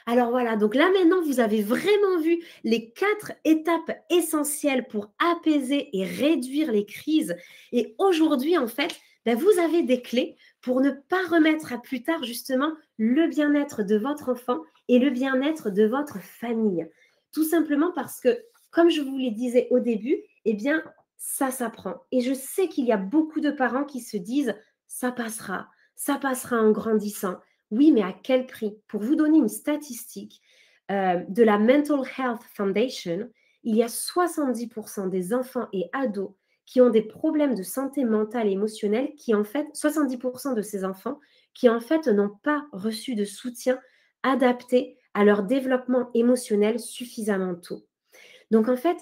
Alors voilà, donc là maintenant, vous avez vraiment vu les 4 étapes essentielles pour apaiser et réduire les crises. Et aujourd'hui, en fait, vous avez des clés pour ne pas remettre à plus tard justement le bien-être de votre enfant et le bien-être de votre famille. Tout simplement parce que, comme je vous le disais au début, eh bien, ça s'apprend. Et je sais qu'il y a beaucoup de parents qui se disent, ça passera en grandissant. Oui, mais à quel prix? Pour vous donner une statistique de la Mental Health Foundation, il y a 70% des enfants et ados qui ont des problèmes de santé mentale et émotionnelle, qui en fait, 70% de ces enfants qui en fait n'ont pas reçu de soutien adapté à leur développement émotionnel suffisamment tôt. Donc en fait,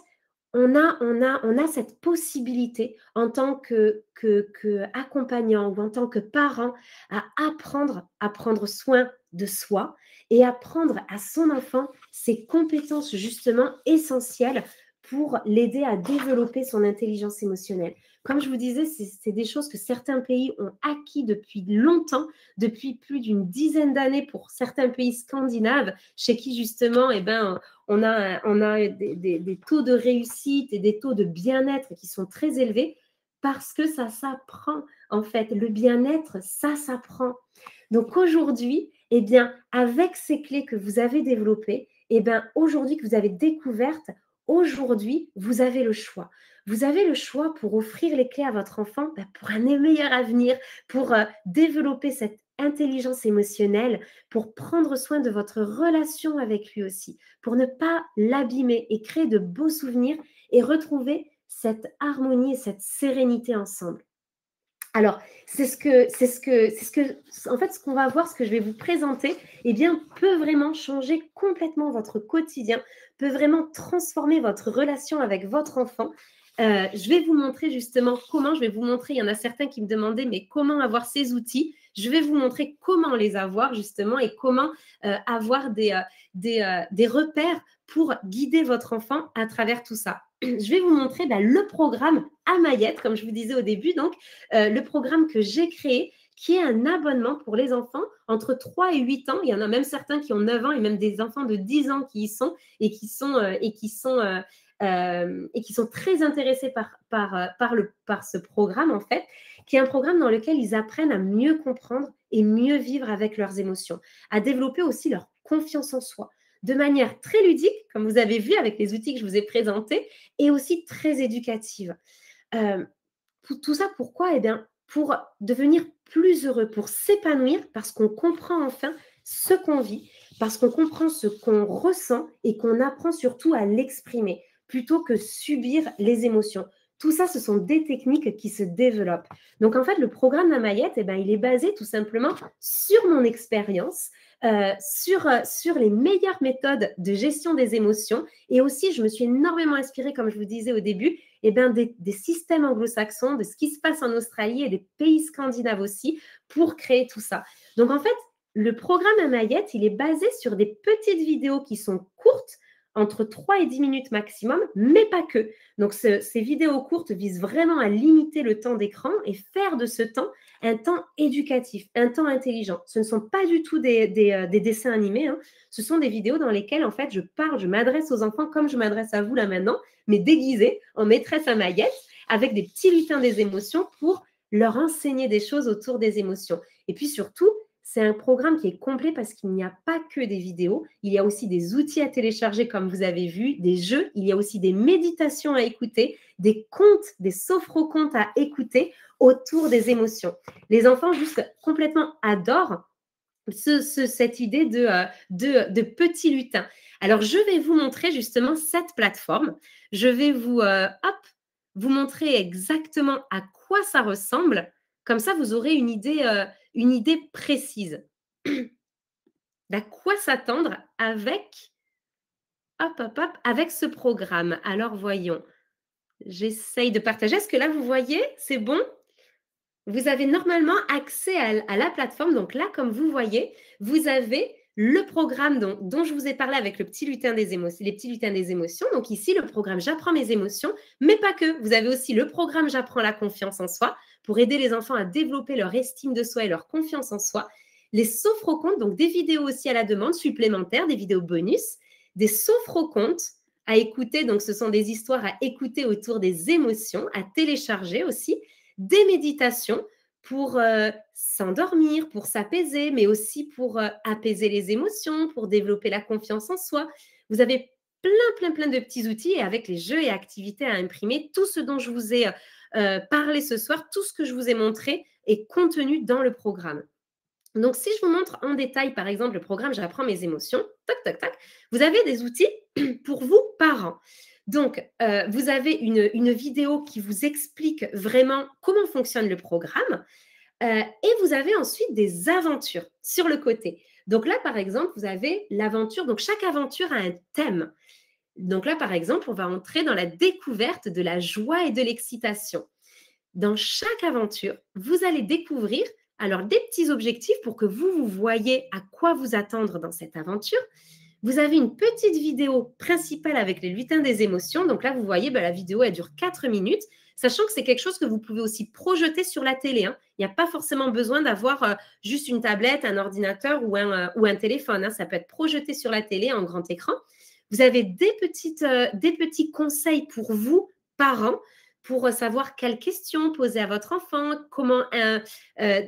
on a cette possibilité en tant qu'accompagnant ou en tant que parent à apprendre à prendre soin de soi et apprendre à son enfant ces compétences justement essentielles pour l'aider à développer son intelligence émotionnelle. Comme je vous disais, c'est des choses que certains pays ont acquis depuis longtemps, depuis plus d'une dizaine d'années pour certains pays scandinaves, chez qui justement, eh ben, on a des taux de réussite et des taux de bien-être qui sont très élevés parce que ça s'apprend. En fait, le bien-être, ça s'apprend. Donc aujourd'hui, eh bien, avec ces clés que vous avez développées, eh bien, aujourd'hui que vous avez découvertes, aujourd'hui, vous avez le choix. Vous avez le choix pour offrir les clés à votre enfant pour un meilleur avenir, pour développer cette intelligence émotionnelle, pour prendre soin de votre relation avec lui aussi, pour ne pas l'abîmer et créer de beaux souvenirs et retrouver cette harmonie et cette sérénité ensemble. Alors, en fait, ce qu'on va voir, ce que je vais vous présenter, eh bien, peut vraiment changer complètement votre quotidien, peut vraiment transformer votre relation avec votre enfant. Je vais vous montrer justement comment, je vais vous montrer, il y en a certains qui me demandaient, mais comment avoir ces outils? Je vais vous montrer comment les avoir justement et comment avoir des repères pour guider votre enfant à travers tout ça. Je vais vous montrer le programme Amayette, comme je vous disais au début, donc le programme que j'ai créé, qui est un abonnement pour les enfants entre 3 et 8 ans. Il y en a même certains qui ont 9 ans et même des enfants de 10 ans qui y sont et qui sont très intéressés par ce programme, en fait, qui est un programme dans lequel ils apprennent à mieux comprendre et mieux vivre avec leurs émotions, à développer aussi leur confiance en soi, de manière très ludique, comme vous avez vu avec les outils que je vous ai présentés, et aussi très éducative. Tout ça, pourquoi? Eh bien, pour devenir plus heureux, pour s'épanouir, parce qu'on comprend enfin ce qu'on vit, parce qu'on comprend ce qu'on ressent et qu'on apprend surtout à l'exprimer, plutôt que subir les émotions. Tout ça, ce sont des techniques qui se développent. Donc, en fait, le programme Amayette, eh ben, il est basé tout simplement sur mon expérience, sur les meilleures méthodes de gestion des émotions. Et aussi, je me suis énormément inspirée, comme je vous disais au début, eh ben, des systèmes anglo-saxons, de ce qui se passe en Australie et des pays scandinaves aussi, pour créer tout ça. Donc, en fait, le programme Amayette, il est basé sur des petites vidéos qui sont courtes, entre 3 et 10 minutes maximum, mais pas que. Donc, ces vidéos courtes visent vraiment à limiter le temps d'écran et faire de ce temps un temps éducatif, un temps intelligent. Ce ne sont pas du tout des dessins animés, hein. Ce sont des vidéos dans lesquelles, en fait, je parle, je m'adresse aux enfants comme je m'adresse à vous là maintenant, mais déguisée en maîtresse Amayette, avec des petits lutins des émotions pour leur enseigner des choses autour des émotions. Et puis surtout, c'est un programme qui est complet parce qu'il n'y a pas que des vidéos, il y a aussi des outils à télécharger comme vous avez vu, des jeux, il y a aussi des méditations à écouter, des contes, des sophro-contes à écouter autour des émotions. Les enfants juste complètement adorent cette idée de petits lutins. Alors, je vais vous montrer justement cette plateforme. Je vais vous montrer exactement à quoi ça ressemble. Comme ça, vous aurez une idée précise d'à quoi s'attendre avec ce programme. Alors, voyons. J'essaye de partager. Est-ce que là, vous voyez? C'est bon? Vous avez normalement accès à la plateforme. Donc là, comme vous voyez, vous avez le programme dont je vous ai parlé avec le petit lutin des émotions, les petits lutins des émotions. Donc ici, le programme J'apprends mes émotions, mais pas que. Vous avez aussi le programme J'apprends la confiance en soi pour aider les enfants à développer leur estime de soi et leur confiance en soi. Les sophro-contes, donc des vidéos aussi à la demande supplémentaires, des vidéos bonus, des sophro-contes à écouter. Donc ce sont des histoires à écouter autour des émotions, à télécharger aussi, des méditations pour s'endormir, pour s'apaiser, mais aussi pour apaiser les émotions, pour développer la confiance en soi. Vous avez plein de petits outils et avec les jeux et activités à imprimer, tout ce dont je vous ai parlé ce soir, tout ce que je vous ai montré est contenu dans le programme. Donc, si je vous montre en détail, par exemple, le programme J'apprends mes émotions, vous avez des outils pour vous, parents. Donc, vous avez une vidéo qui vous explique vraiment comment fonctionne le programme et vous avez ensuite des aventures sur le côté. Donc là, par exemple, vous avez l'aventure. Donc, chaque aventure a un thème. Donc là, par exemple, on va entrer dans la découverte de la joie et de l'excitation. Dans chaque aventure, vous allez découvrir alors des petits objectifs pour que vous voyez à quoi vous attendre dans cette aventure. Vous avez une petite vidéo principale avec les lutins des émotions. Donc là, vous voyez, la vidéo, elle dure 4 minutes, sachant que c'est quelque chose que vous pouvez aussi projeter sur la télé, hein. Il n'y a pas forcément besoin d'avoir juste une tablette, un ordinateur ou un téléphone, hein. Ça peut être projeté sur la télé en grand écran. Vous avez des petits conseils pour vous, parents, pour savoir quelles questions poser à votre enfant, comment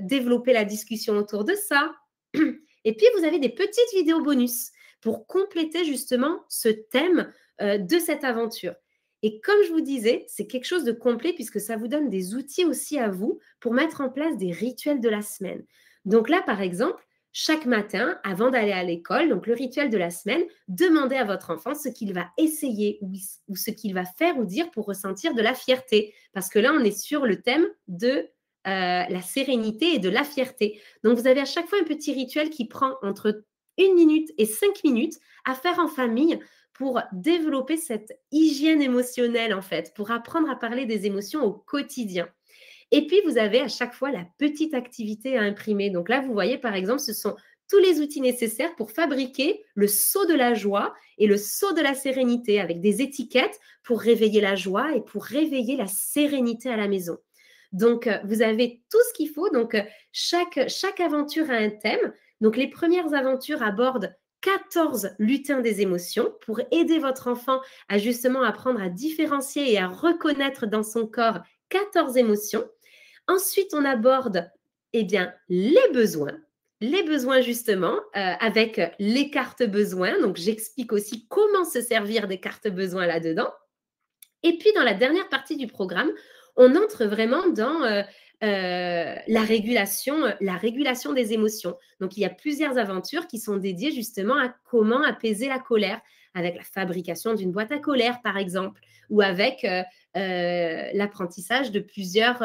développer la discussion autour de ça. Et puis, vous avez des petites vidéos bonus pour compléter justement ce thème de cette aventure. Et comme je vous disais, c'est quelque chose de complet puisque ça vous donne des outils aussi à vous pour mettre en place des rituels de la semaine. Donc là, par exemple, chaque matin, avant d'aller à l'école, donc le rituel de la semaine, demandez à votre enfant ce qu'il va essayer ou ce qu'il va faire ou dire pour ressentir de la fierté. Parce que là, on est sur le thème de la sérénité et de la fierté. Donc, vous avez à chaque fois un petit rituel qui prend entre 1 minute et 5 minutes à faire en famille pour développer cette hygiène émotionnelle, en fait, pour apprendre à parler des émotions au quotidien. Et puis, vous avez à chaque fois la petite activité à imprimer. Donc là, vous voyez, par exemple, ce sont tous les outils nécessaires pour fabriquer le seau de la joie et le seau de la sérénité avec des étiquettes pour réveiller la joie et pour réveiller la sérénité à la maison. Donc, vous avez tout ce qu'il faut. Donc, chaque aventure a un thème. Donc, les premières aventures abordent 14 lutins des émotions pour aider votre enfant à justement apprendre à différencier et à reconnaître dans son corps 14 émotions. Ensuite, on aborde eh bien, les besoins justement, avec les cartes besoins. Donc, j'explique aussi comment se servir des cartes besoins là-dedans. Et puis, dans la dernière partie du programme, on entre vraiment dans la régulation des émotions. Donc, il y a plusieurs aventures qui sont dédiées justement à comment apaiser la colère, avec la fabrication d'une boîte à colère, par exemple, ou avec l'apprentissage de plusieurs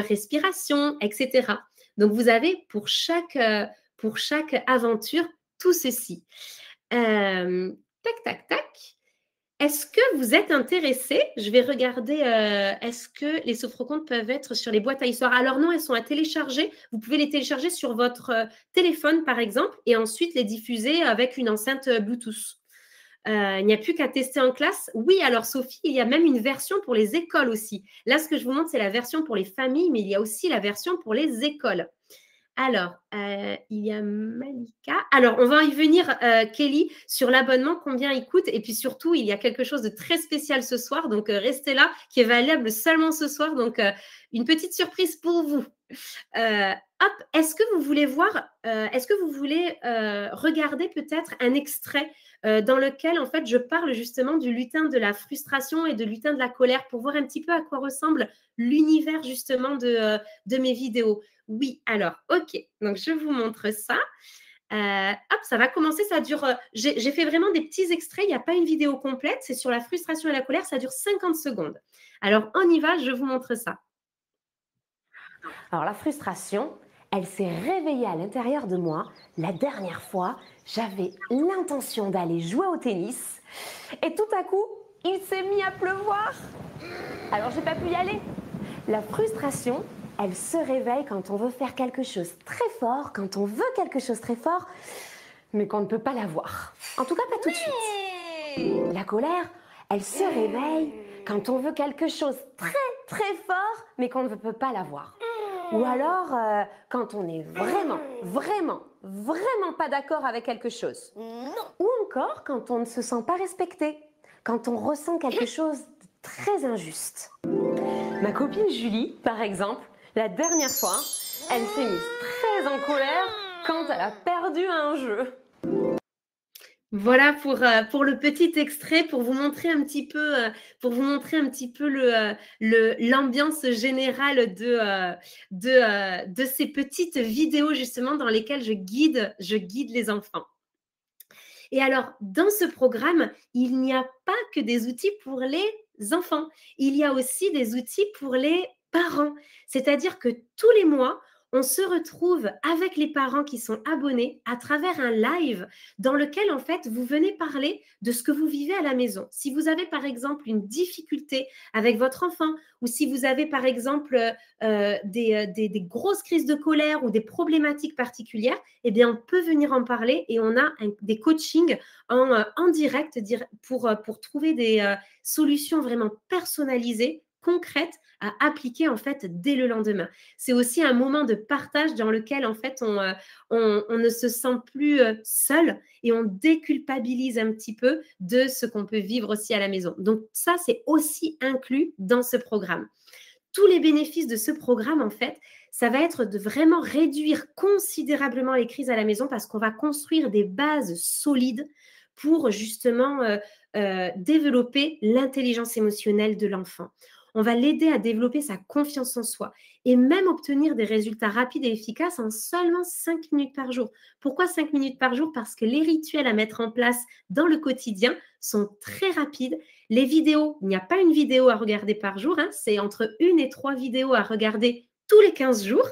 respirations, etc. Donc, vous avez pour chaque aventure tout ceci. Tac, tac, tac. Est-ce que vous êtes intéressé? Je vais regarder, est-ce que les sophrocontes peuvent être sur les boîtes à histoire? Alors non, elles sont à télécharger. Vous pouvez les télécharger sur votre téléphone, par exemple, et ensuite les diffuser avec une enceinte Bluetooth. Il n'y a plus qu'à tester en classe. Oui, alors Sophie, il y a même une version pour les écoles aussi. Là, ce que je vous montre, c'est la version pour les familles, mais il y a aussi la version pour les écoles. Alors, il y a Malika. Alors, on va y venir, Kelly, sur l'abonnement, combien il coûte. Et puis surtout, il y a quelque chose de très spécial ce soir. Donc, restez là, qui est valable seulement ce soir. Donc, une petite surprise pour vous. Hop, est-ce que vous voulez regarder peut-être un extrait dans lequel, en fait, je parle justement du lutin de la frustration et de lutin de la colère pour voir un petit peu à quoi ressemble l'univers justement de mes vidéos. Oui, alors, ok. Donc, je vous montre ça. Hop, ça va commencer. Ça dure. J'ai fait vraiment des petits extraits. Il n'y a pas une vidéo complète. C'est sur la frustration et la colère. Ça dure 50 secondes. Alors, on y va. Je vous montre ça. Alors, la frustration, elle s'est réveillée à l'intérieur de moi. La dernière fois, j'avais l'intention d'aller jouer au tennis. Et tout à coup, il s'est mis à pleuvoir. Alors, j'ai pas pu y aller. La frustration, elle se réveille quand on veut faire quelque chose très fort, quand on veut quelque chose très fort, mais qu'on ne peut pas l'avoir. En tout cas, pas tout de suite. La colère, elle se réveille quand on veut quelque chose très très fort, mais qu'on ne peut pas l'avoir. Ou alors, quand on est vraiment pas d'accord avec quelque chose. Ou encore, quand on ne se sent pas respecté, quand on ressent quelque chose de très injuste. Ma copine Julie, par exemple, la dernière fois, elle s'est mise très en colère quand elle a perdu un jeu. Voilà pour le petit extrait, pour vous montrer un petit peu, l'ambiance générale de ces petites vidéos justement dans lesquelles je guide les enfants. Et alors, dans ce programme, il n'y a pas que des outils pour les enfants. Il y a aussi des outils pour les parents. C'est-à-dire que tous les mois, on se retrouve avec les parents qui sont abonnés à travers un live dans lequel, en fait, vous venez parler de ce que vous vivez à la maison. Si vous avez, par exemple, une difficulté avec votre enfant ou si vous avez, par exemple, des grosses crises de colère ou des problématiques particulières, eh bien, on peut venir en parler et on a des coachings en direct pour trouver des solutions vraiment personnalisées, concrètes, à appliquer en fait dès le lendemain. C'est aussi un moment de partage dans lequel en fait on ne se sent plus seul et on déculpabilise un petit peu de ce qu'on peut vivre aussi à la maison. Donc ça, c'est aussi inclus dans ce programme. Tous les bénéfices de ce programme, en fait, ça va être de vraiment réduire considérablement les crises à la maison parce qu'on va construire des bases solides pour justement développer l'intelligence émotionnelle de l'enfant. On va l'aider à développer sa confiance en soi et même obtenir des résultats rapides et efficaces en seulement 5 minutes par jour. Pourquoi 5 minutes par jour? Parce que les rituels à mettre en place dans le quotidien sont très rapides. Les vidéos, il n'y a pas une vidéo à regarder par jour, hein, c'est entre 1 et 3 vidéos à regarder tous les 15 jours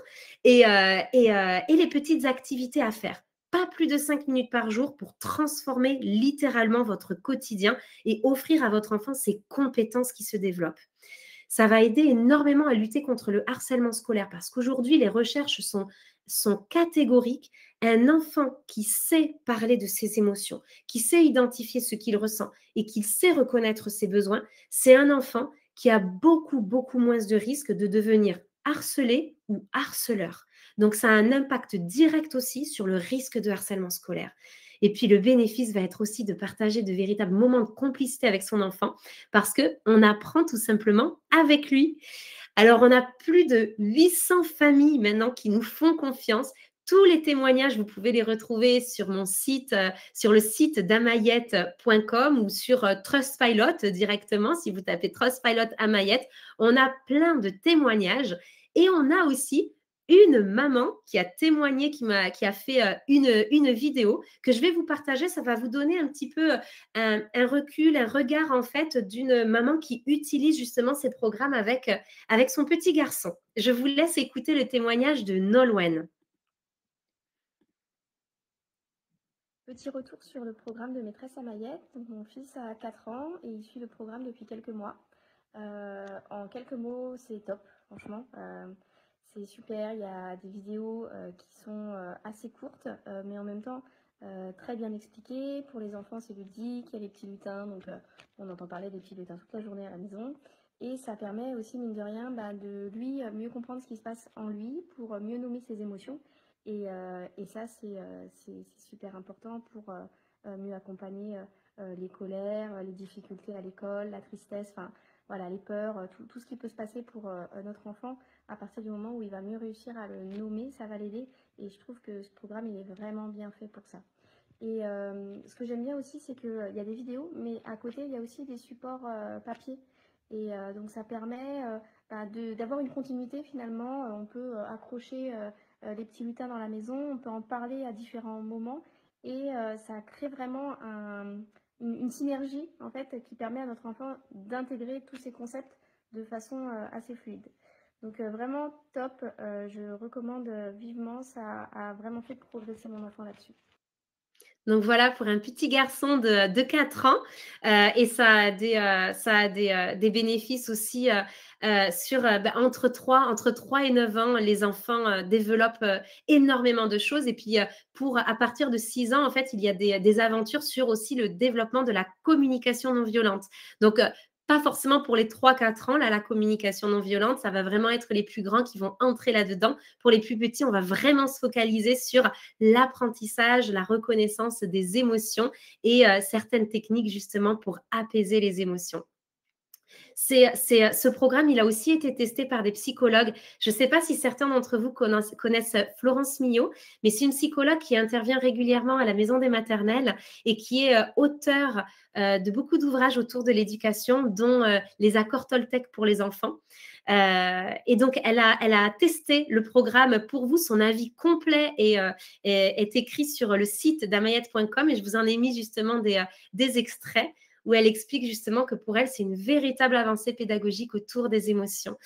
et les petites activités à faire. Pas plus de 5 minutes par jour pour transformer littéralement votre quotidien et offrir à votre enfant ces compétences qui se développent. Ça va aider énormément à lutter contre le harcèlement scolaire parce qu'aujourd'hui, les recherches sont catégoriques. Un enfant qui sait parler de ses émotions, qui sait identifier ce qu'il ressent et qui sait reconnaître ses besoins, c'est un enfant qui a beaucoup, beaucoup moins de risques de devenir harcelé ou harceleur. Donc, ça a un impact direct aussi sur le risque de harcèlement scolaire. Et puis, le bénéfice va être aussi de partager de véritables moments de complicité avec son enfant parce qu'on apprend tout simplement avec lui. Alors, on a plus de 800 familles maintenant qui nous font confiance. Tous les témoignages, vous pouvez les retrouver sur mon site, sur le site d'amayette.com ou sur Trustpilot directement. Si vous tapez Trustpilot Amayette, on a plein de témoignages et on a aussi une maman qui a témoigné, qui a fait une vidéo que je vais vous partager. Ça va vous donner un petit peu un recul, un regard en fait d'une maman qui utilise justement ces programmes avec son petit garçon. Je vous laisse écouter le témoignage de Nolwenn. Petit retour sur le programme de maîtresse à Mayette. Donc, mon fils a 4 ans et il suit le programme depuis quelques mois. En quelques mots, c'est top, franchement. C'est super, il y a des vidéos qui sont assez courtes, mais en même temps très bien expliquées. Pour les enfants, c'est ludique, il y a les petits lutins, donc on entend parler des petits lutins toute la journée à la maison. Et ça permet aussi, mine de rien, de lui mieux comprendre ce qui se passe en lui pour mieux nommer ses émotions. Et ça, c'est super important pour mieux accompagner les colères, les difficultés à l'école, la tristesse, enfin voilà, les peurs, tout ce qui peut se passer pour notre enfant. À partir du moment où il va mieux réussir à le nommer, ça va l'aider. Et je trouve que ce programme, il est vraiment bien fait pour ça. Et ce que j'aime bien aussi, c'est qu'il y a des vidéos, mais à côté, il y a aussi des supports papier. Et donc ça permet d'avoir une continuité finalement. On peut accrocher les petits lutins dans la maison, on peut en parler à différents moments. Et ça crée vraiment une synergie en fait qui permet à notre enfant d'intégrer tous ces concepts de façon assez fluide. Donc vraiment top, je recommande vivement, ça a vraiment fait progresser mon enfant là-dessus. Donc voilà pour un petit garçon de 4 ans et ça a des bénéfices aussi sur entre 3 et 9 ans, les enfants développent énormément de choses et puis à partir de 6 ans, en fait, il y a des aventures sur aussi le développement de la communication non violente. Donc, pas forcément pour les 3-4 ans, là, la communication non violente, ça va vraiment être les plus grands qui vont entrer là-dedans. Pour les plus petits, on va vraiment se focaliser sur l'apprentissage, la reconnaissance des émotions et certaines techniques justement pour apaiser les émotions. Ce programme, il a aussi été testé par des psychologues. Je ne sais pas si certains d'entre vous connaissent Florence Millot, mais c'est une psychologue qui intervient régulièrement à la Maison des Maternelles et qui est auteure de beaucoup d'ouvrages autour de l'éducation, dont les accords Toltec pour les enfants. Et donc, elle a testé le programme pour vous. Son avis complet est écrit sur le site d'amayette.com et je vous en ai mis justement des extraits où elle explique justement que pour elle, c'est une véritable avancée pédagogique autour des émotions.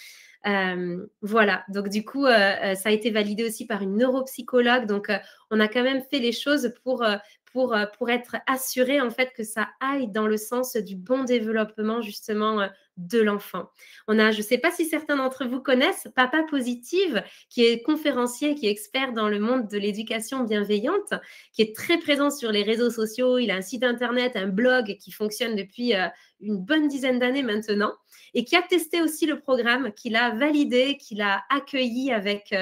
Voilà, donc du coup, ça a été validé aussi par une neuropsychologue. Donc, on a quand même fait les choses pour être assuré en fait que ça aille dans le sens du bon développement justement de l'enfant. Je ne sais pas si certains d'entre vous connaissent Papa Positive, qui est conférencier, qui est expert dans le monde de l'éducation bienveillante, qui est très présent sur les réseaux sociaux. Il a un site internet, un blog qui fonctionne depuis une bonne dizaine d'années maintenant, et qui a testé aussi le programme, qu'il a validé, qu'il a accueilli avec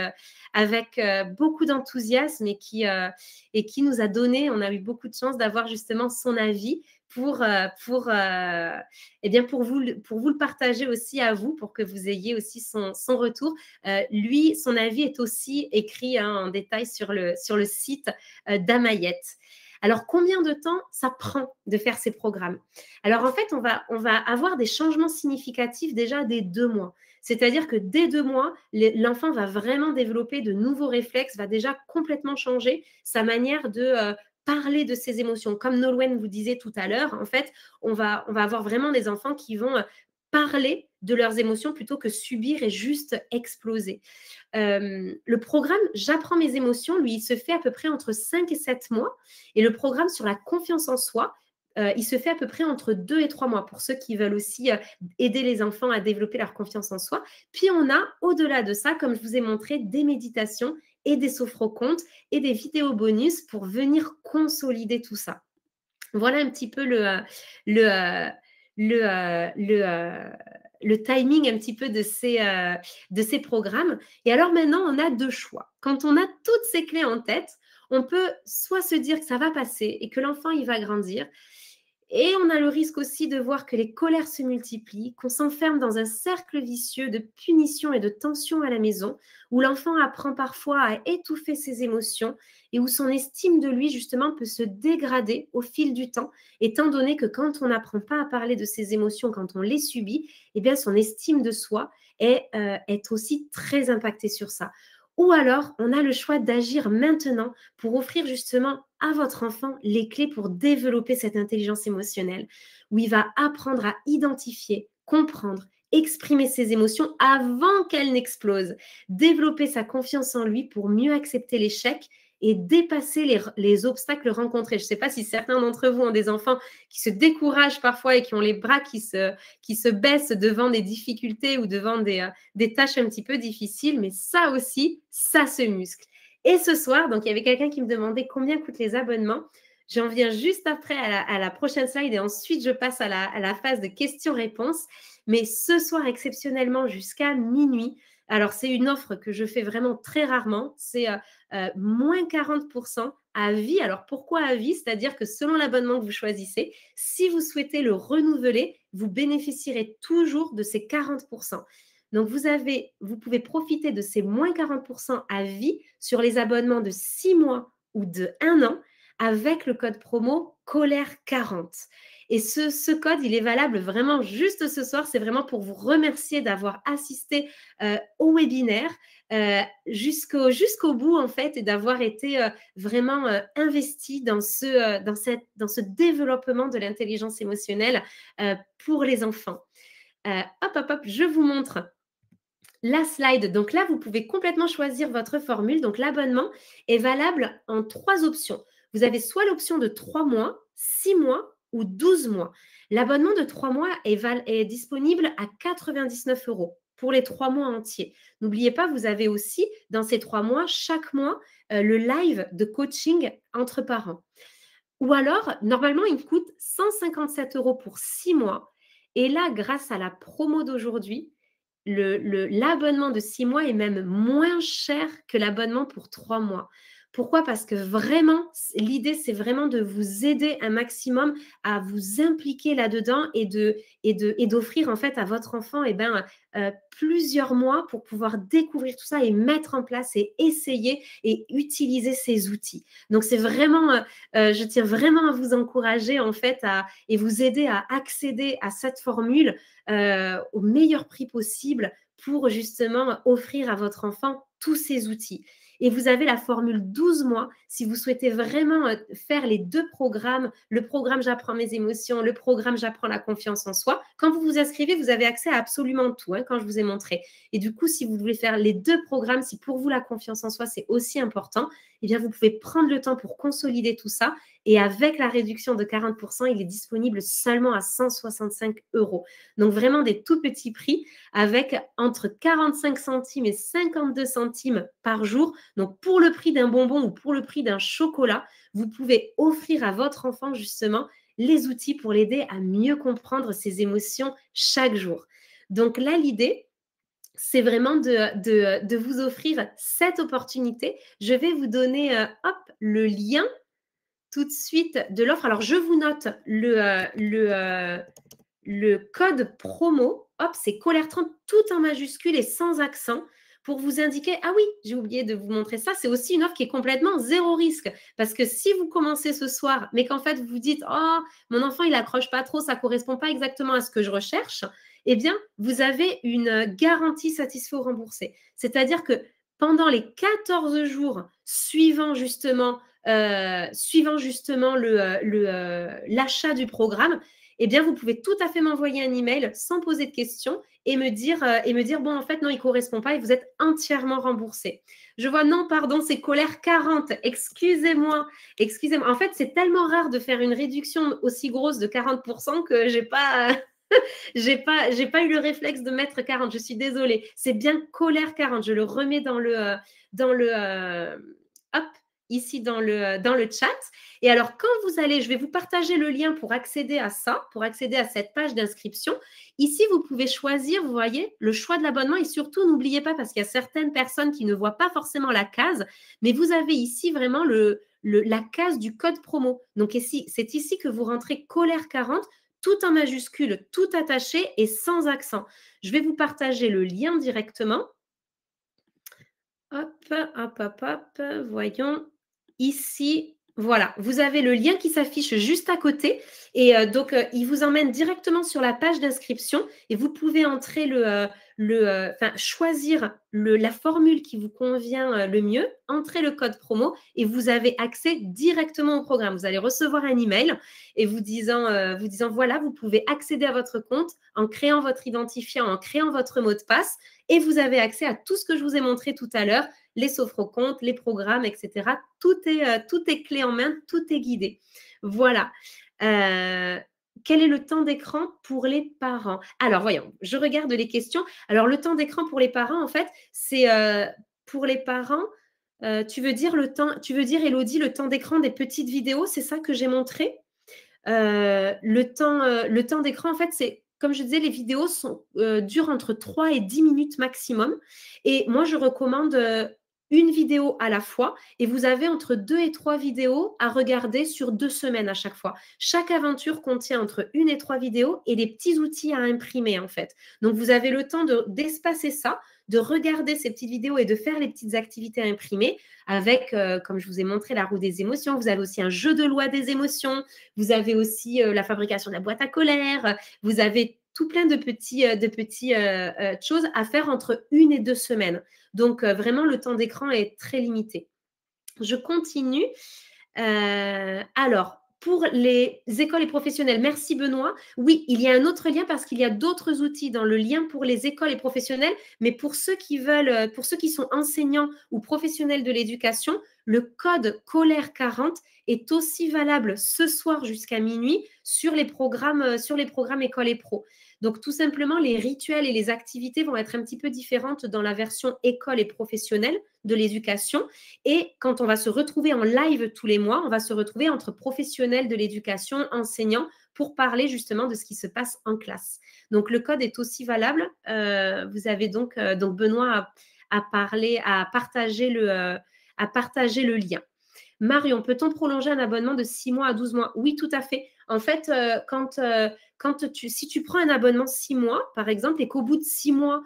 beaucoup d'enthousiasme et qui nous a donné, on a eu beaucoup de chance d'avoir justement son avis pour vous le partager aussi à vous, pour que vous ayez aussi son retour. Lui, son avis est aussi écrit en détail sur le site d'Amayette. Alors, combien de temps ça prend de faire ces programmes? Alors, en fait, on va avoir des changements significatifs déjà dès 2 mois. C'est-à-dire que dès 2 mois, l'enfant va vraiment développer de nouveaux réflexes, va déjà complètement changer sa manière de parler de ses émotions. Comme Nolwenn vous disait tout à l'heure, en fait, on va avoir vraiment des enfants qui vont parler de leurs émotions plutôt que subir et juste exploser. Le programme J'apprends mes émotions, lui, il se fait à peu près entre 5 et 7 mois. Et le programme sur la confiance en soi, il se fait à peu près entre 2 et 3 mois pour ceux qui veulent aussi aider les enfants à développer leur confiance en soi. Puis on a, au-delà de ça, comme je vous ai montré, des méditations et des sophrocontes et des vidéos bonus pour venir consolider tout ça. Voilà un petit peu le timing un petit peu de ces programmes. Et alors maintenant, on a 2 choix. Quand on a toutes ces clés en tête, on peut soit se dire que ça va passer et que l'enfant, il va grandir. Et on a le risque aussi de voir que les colères se multiplient, qu'on s'enferme dans un cercle vicieux de punition et de tension à la maison, où l'enfant apprend parfois à étouffer ses émotions et où son estime de lui, justement, peut se dégrader au fil du temps, étant donné que quand on n'apprend pas à parler de ses émotions, quand on les subit, eh bien, son estime de soi est aussi très impactée sur ça. Ou alors, on a le choix d'agir maintenant pour offrir justement à votre enfant les clés pour développer cette intelligence émotionnelle, où il va apprendre à identifier, comprendre, exprimer ses émotions avant qu'elles n'explosent, développer sa confiance en lui pour mieux accepter l'échec et dépasser les obstacles rencontrés. Je ne sais pas si certains d'entre vous ont des enfants qui se découragent parfois et qui ont les bras qui se baissent devant des difficultés ou devant des tâches un petit peu difficiles, mais ça aussi, ça se muscle. Et ce soir, donc il y avait quelqu'un qui me demandait combien coûtent les abonnements. J'en viens juste après à la prochaine slide et ensuite je passe à la phase de questions-réponses. Mais ce soir, exceptionnellement, jusqu'à minuit, alors c'est une offre que je fais vraiment très rarement, c'est moins 40% à vie. Alors pourquoi à vie? C'est-à-dire que selon l'abonnement que vous choisissez, si vous souhaitez le renouveler, vous bénéficierez toujours de ces 40%. Donc, vous pouvez profiter de ces moins 40% à vie sur les abonnements de 6 mois ou de 1 an avec le code promo colère40. Et ce code, il est valable vraiment juste ce soir. C'est vraiment pour vous remercier d'avoir assisté au webinaire jusqu'au bout, en fait, et d'avoir été vraiment investi dans ce développement de l'intelligence émotionnelle pour les enfants. Hop, je vous montre la slide. Donc là, vous pouvez complètement choisir votre formule. Donc l'abonnement est valable en 3 options. Vous avez soit l'option de 3 mois, 6 mois ou 12 mois. L'abonnement de 3 mois est disponible à 99 € pour les 3 mois entiers. N'oubliez pas, vous avez aussi dans ces 3 mois, chaque mois, le live de coaching entre parents. Ou alors, normalement, il coûte 157 € pour 6 mois. Et là, grâce à la promo d'aujourd'hui, l'abonnement de 6 mois est même moins cher que l'abonnement pour 3 mois. Pourquoi? Parce que vraiment, l'idée, c'est vraiment de vous aider un maximum à vous impliquer là-dedans et d'offrir en fait à votre enfant plusieurs mois pour pouvoir découvrir tout ça et mettre en place et essayer et utiliser ces outils. Donc, c'est vraiment, je tiens vraiment à vous encourager en fait et vous aider à accéder à cette formule au meilleur prix possible pour justement offrir à votre enfant tous ces outils. Et vous avez la formule 12 mois si vous souhaitez vraiment faire les 2 programmes, le programme J'apprends mes émotions, le programme J'apprends la confiance en soi. Quand vous vous inscrivez, vous avez accès à absolument tout, hein, quand je vous ai montré. Et du coup, si vous voulez faire les 2 programmes, si pour vous la confiance en soi, c'est aussi important, eh bien, vous pouvez prendre le temps pour consolider tout ça. Et avec la réduction de 40%, il est disponible seulement à 165 €. Donc, vraiment des tout petits prix avec entre 45 centimes et 52 centimes par jour. Donc, pour le prix d'un bonbon ou pour le prix d'un chocolat, vous pouvez offrir à votre enfant justement les outils pour l'aider à mieux comprendre ses émotions chaque jour. Donc là, l'idée, c'est vraiment de vous offrir cette opportunité. Je vais vous donner le lien tout de suite de l'offre. Alors, je vous note le code promo. Hop, c'est colère30 tout en majuscule et sans accent pour vous indiquer, ah oui, j'ai oublié de vous montrer ça, c'est aussi une offre qui est complètement zéro risque. Parce que si vous commencez ce soir, mais qu'en fait vous vous dites, oh, mon enfant, il accroche pas trop, ça ne correspond pas exactement à ce que je recherche, eh bien, vous avez une garantie satisfait ou remboursé. C'est-à-dire que pendant les 14 jours suivant justement l'achat du programme, eh bien, vous pouvez tout à fait m'envoyer un email sans poser de questions et me dire, bon, en fait, non, il ne correspond pas et vous êtes entièrement remboursé. Je vois, non, pardon, c'est colère40. Excusez-moi. En fait, c'est tellement rare de faire une réduction aussi grosse de 40% que j'ai pas, j'ai pas eu le réflexe de mettre 40. Je suis désolée. C'est bien colère40. Je le remets dans hop, ici dans le chat. Et alors, quand vous allez, je vais vous partager le lien pour accéder à ça, pour accéder à cette page d'inscription. Ici, vous pouvez choisir, vous voyez, le choix de l'abonnement. Et surtout, n'oubliez pas, parce qu'il y a certaines personnes qui ne voient pas forcément la case, mais vous avez ici vraiment la case du code promo. Donc, c'est ici que vous rentrez colère40, tout en majuscule, tout attaché et sans accent. Je vais vous partager le lien directement. Hop, hop, hop, hop, voyons. Ici, voilà, vous avez le lien qui s'affiche juste à côté. Et donc, il vous emmène directement sur la page d'inscription et vous pouvez entrer choisir la formule qui vous convient le mieux, entrer le code promo et vous avez accès directement au programme. Vous allez recevoir un email et vous disant voilà, vous pouvez accéder à votre compte en créant votre identifiant, en créant votre mot de passe et vous avez accès à tout ce que je vous ai montré tout à l'heure, les sophrocomptes, les programmes, etc. Tout est clé en main, tout est guidé. Voilà. Quel est le temps d'écran pour les parents? Alors, voyons, je regarde les questions. Alors, le temps d'écran pour les parents, en fait, c'est pour les parents, tu veux dire, Élodie, le temps d'écran des petites vidéos, c'est ça que j'ai montré? Le temps d'écran, en fait, c'est, comme je disais, les vidéos durent entre 3 et 10 minutes maximum. Et moi, je recommande une vidéo à la fois et vous avez entre 2 et 3 vidéos à regarder sur 2 semaines à chaque fois. Chaque aventure contient entre 1 et 3 vidéos et des petits outils à imprimer en fait. Donc, vous avez le temps d'espacer ça, de regarder ces petites vidéos et de faire les petites activités à imprimer avec, comme je vous ai montré, la roue des émotions. Vous avez aussi un jeu de loi des émotions. Vous avez aussi la fabrication de la boîte à colère. Vous avez tout plein de petites choses à faire entre 1 et 2 semaines. Donc, vraiment, le temps d'écran est très limité. Je continue. Alors, pour les écoles et professionnels, merci Benoît. Oui, il y a un autre lien parce qu'il y a d'autres outils dans le lien pour les écoles et professionnels, mais pour ceux qui sont enseignants ou professionnels de l'éducation, le code colère40 est aussi valable ce soir jusqu'à minuit sur les programmes écoles et pro. Donc, tout simplement, les rituels et les activités vont être un petit peu différentes dans la version école et professionnelle de l'éducation. Et quand on va se retrouver en live tous les mois, on va se retrouver entre professionnels de l'éducation, enseignants, pour parler justement de ce qui se passe en classe. Donc, le code est aussi valable. Vous avez donc Benoît a partagé le lien. Marion, peut-on prolonger un abonnement de 6 mois à 12 mois? Oui, tout à fait. En fait, si tu prends un abonnement 6 mois, par exemple, et qu'au bout de 6 mois,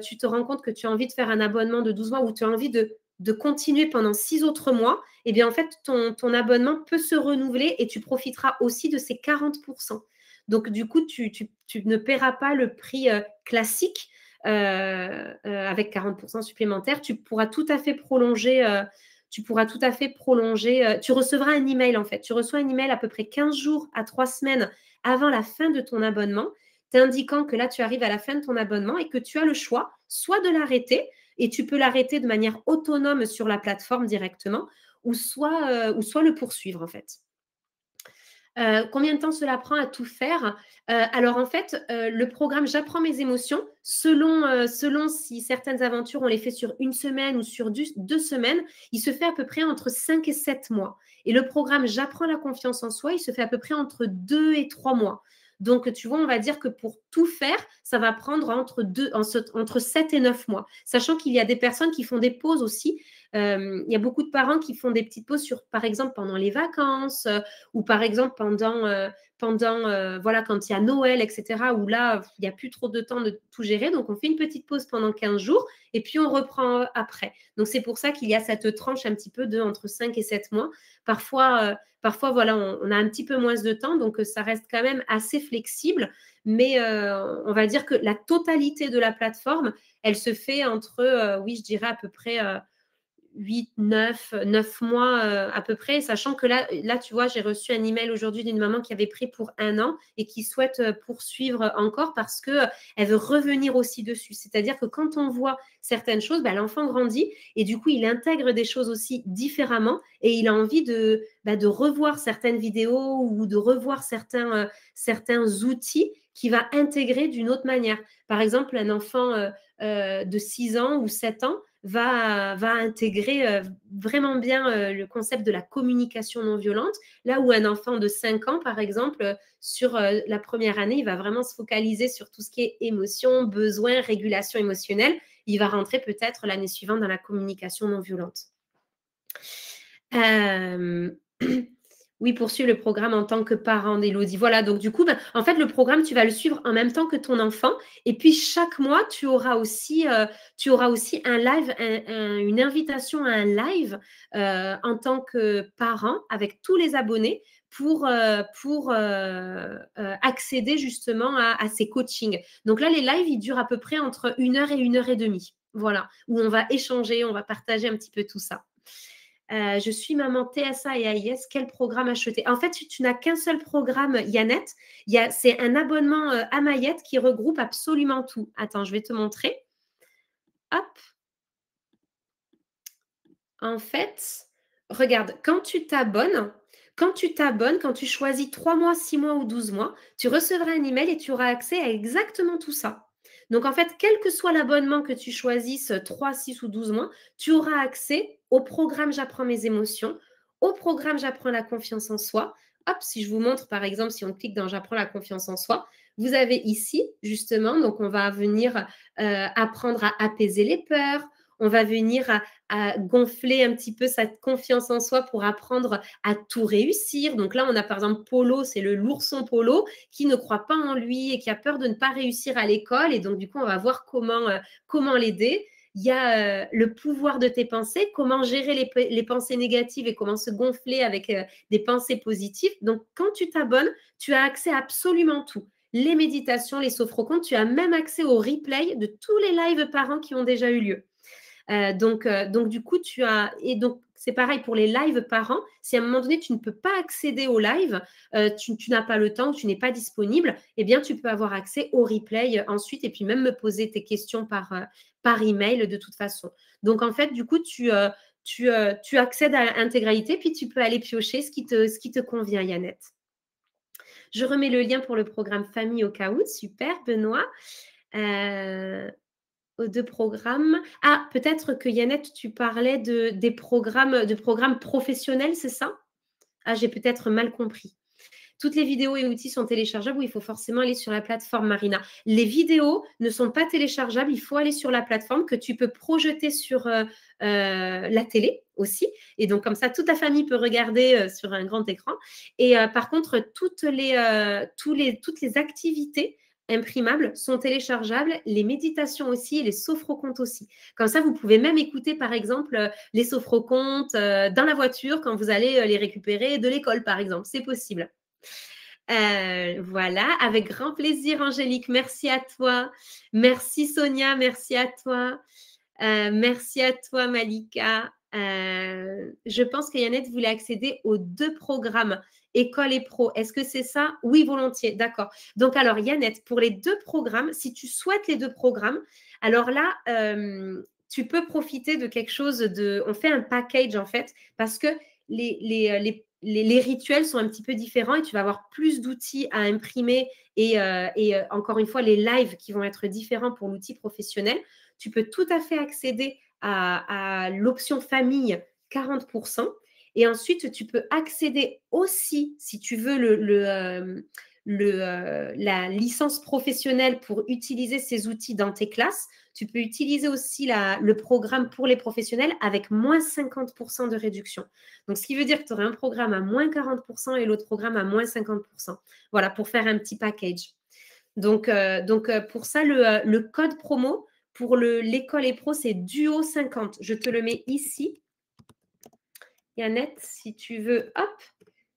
tu te rends compte que tu as envie de faire un abonnement de 12 mois ou tu as envie de continuer pendant 6 autres mois, eh bien, en fait, ton abonnement peut se renouveler et tu profiteras aussi de ces 40%. Donc, du coup, tu ne paieras pas le prix classique. avec 40% supplémentaires, tu pourras tout à fait prolonger. Tu recevras un email en fait. Tu reçois un email à peu près 15 jours à 3 semaines avant la fin de ton abonnement, t'indiquant que là, tu arrives à la fin de ton abonnement et que tu as le choix soit de l'arrêter, et tu peux l'arrêter de manière autonome sur la plateforme directement, ou soit le poursuivre en fait. Combien de temps cela prend à tout faire? Alors en fait, le programme J'apprends mes émotions, selon si certaines aventures, on les fait sur 1 semaine ou sur 2 semaines, il se fait à peu près entre 5 et 7 mois. Et le programme J'apprends la confiance en soi, il se fait à peu près entre 2 et 3 mois. Donc, tu vois, on va dire que pour tout faire, ça va prendre entre 7 et 9 mois. Sachant qu'il y a des personnes qui font des pauses aussi. Il y a beaucoup de parents qui font des petites pauses par exemple, pendant les vacances, ou par exemple voilà, quand il y a Noël, etc., où là, il n'y a plus trop de temps de tout gérer. Donc, on fait une petite pause pendant 15 jours et puis on reprend après. Donc, c'est pour ça qu'il y a cette tranche un petit peu entre 5 et 7 mois. Parfois, voilà, on a un petit peu moins de temps, donc ça reste quand même assez flexible. Mais on va dire que la totalité de la plateforme, elle se fait entre, oui, je dirais à peu près 8, 9 mois à peu près, sachant que là, tu vois, j'ai reçu un email aujourd'hui d'une maman qui avait pris pour 1 an et qui souhaite poursuivre encore parce qu'elle veut revenir aussi dessus. C'est-à-dire que quand on voit certaines choses, l'enfant grandit et du coup, il intègre des choses aussi différemment et il a envie de revoir certaines vidéos ou de revoir certains outils qu'il va intégrer d'une autre manière. Par exemple, un enfant de 6 ans ou 7 ans va intégrer vraiment bien le concept de la communication non violente, là où un enfant de 5 ans, par exemple, sur la première année, il va vraiment se focaliser sur tout ce qui est émotion, besoin, régulation émotionnelle. Il va rentrer peut-être l'année suivante dans la communication non violente. Oui, poursuivre le programme en tant que parent d'Élodie. Voilà, donc du coup, en fait, le programme, tu vas le suivre en même temps que ton enfant. Et puis, chaque mois, tu auras aussi un live, une invitation à un live en tant que parent avec tous les abonnés pour accéder justement à ces coachings. Donc là, les lives, ils durent à peu près entre 1 heure et 1 heure et demie. Voilà, où on va échanger, on va partager un petit peu tout ça. Je suis maman TSA et AIS, quel programme acheter? En fait, tu n'as qu'un seul programme, Yannette. C'est un abonnement à Mayette qui regroupe absolument tout. Attends, je vais te montrer. Hop. En fait, regarde, quand tu t'abonnes, quand tu choisis 3 mois, 6 mois ou 12 mois, tu recevras un email et tu auras accès à exactement tout ça. Donc, en fait, quel que soit l'abonnement que tu choisisses, 3, 6 ou 12 mois, tu auras accès au programme J'apprends mes émotions, au programme J'apprends la confiance en soi. Hop, si je vous montre, par exemple, si on clique dans J'apprends la confiance en soi, vous avez ici, justement, donc on va venir apprendre à apaiser les peurs, on va venir à gonfler un petit peu sa confiance en soi pour apprendre à tout réussir. Donc là, on a par exemple Polo, c'est le l'ourson Polo qui ne croit pas en lui et qui a peur de ne pas réussir à l'école. Et donc, du coup, on va voir comment l'aider. Il y a le pouvoir de tes pensées, comment gérer les pensées négatives et comment se gonfler avec des pensées positives. Donc, quand tu t'abonnes, tu as accès à absolument tout. Les méditations, les sophrocontes, tu as même accès au replay de tous les lives parents qui ont déjà eu lieu. Donc, du coup, et donc, c'est pareil pour les lives parents. Si à un moment donné, tu ne peux pas accéder au live, tu n'as pas le temps, tu n'es pas disponible, eh bien, tu peux avoir accès au replay ensuite et puis même me poser tes questions par email de toute façon. Donc, en fait, du coup, tu accèdes à l'intégralité, puis tu peux aller piocher ce qui te convient, Yannette. Je remets le lien pour le programme famille au cas où. Super, Benoît. De programmes. Ah, peut-être que Yannette, tu parlais de programmes professionnels, c'est ça? Ah, j'ai peut-être mal compris. Toutes les vidéos et outils sont téléchargeables ou il faut forcément aller sur la plateforme Marina? Les vidéos ne sont pas téléchargeables, il faut aller sur la plateforme que tu peux projeter sur la télé aussi. Et donc, comme ça, toute ta famille peut regarder sur un grand écran. Et par contre, toutes les activités imprimables sont téléchargeables, les méditations aussi et les sophrocontes aussi. Comme ça, vous pouvez même écouter, par exemple, les sophrocontes dans la voiture quand vous allez les récupérer de l'école, par exemple. C'est possible. Voilà, avec grand plaisir, Angélique. Merci à toi. Merci, Sonia. Merci à toi. Merci à toi, Malika. Je pense que Yannette voulait accéder aux 2 programmes, école et pro. Est-ce que c'est ça? Oui, volontiers. D'accord. Donc, alors, Yannette, pour les 2 programmes, si tu souhaites les 2 programmes, alors là, tu peux profiter de quelque chose de. On fait un package, en fait, parce que les rituels sont un petit peu différents et tu vas avoir plus d'outils à imprimer et encore une fois, les lives qui vont être différents pour l'outil professionnel. Tu peux tout à fait accéder à l'option famille 40%. Et ensuite, tu peux accéder aussi, si tu veux, la licence professionnelle pour utiliser ces outils dans tes classes. Tu peux utiliser aussi le programme pour les professionnels avec moins 50% de réduction. Donc, ce qui veut dire que tu auras un programme à moins 40% et l'autre programme à moins 50%. Voilà, pour faire un petit package. Donc pour ça, le code promo pour l'école et pro, c'est Duo 50. Je te le mets ici. Yannette, si tu veux, hop,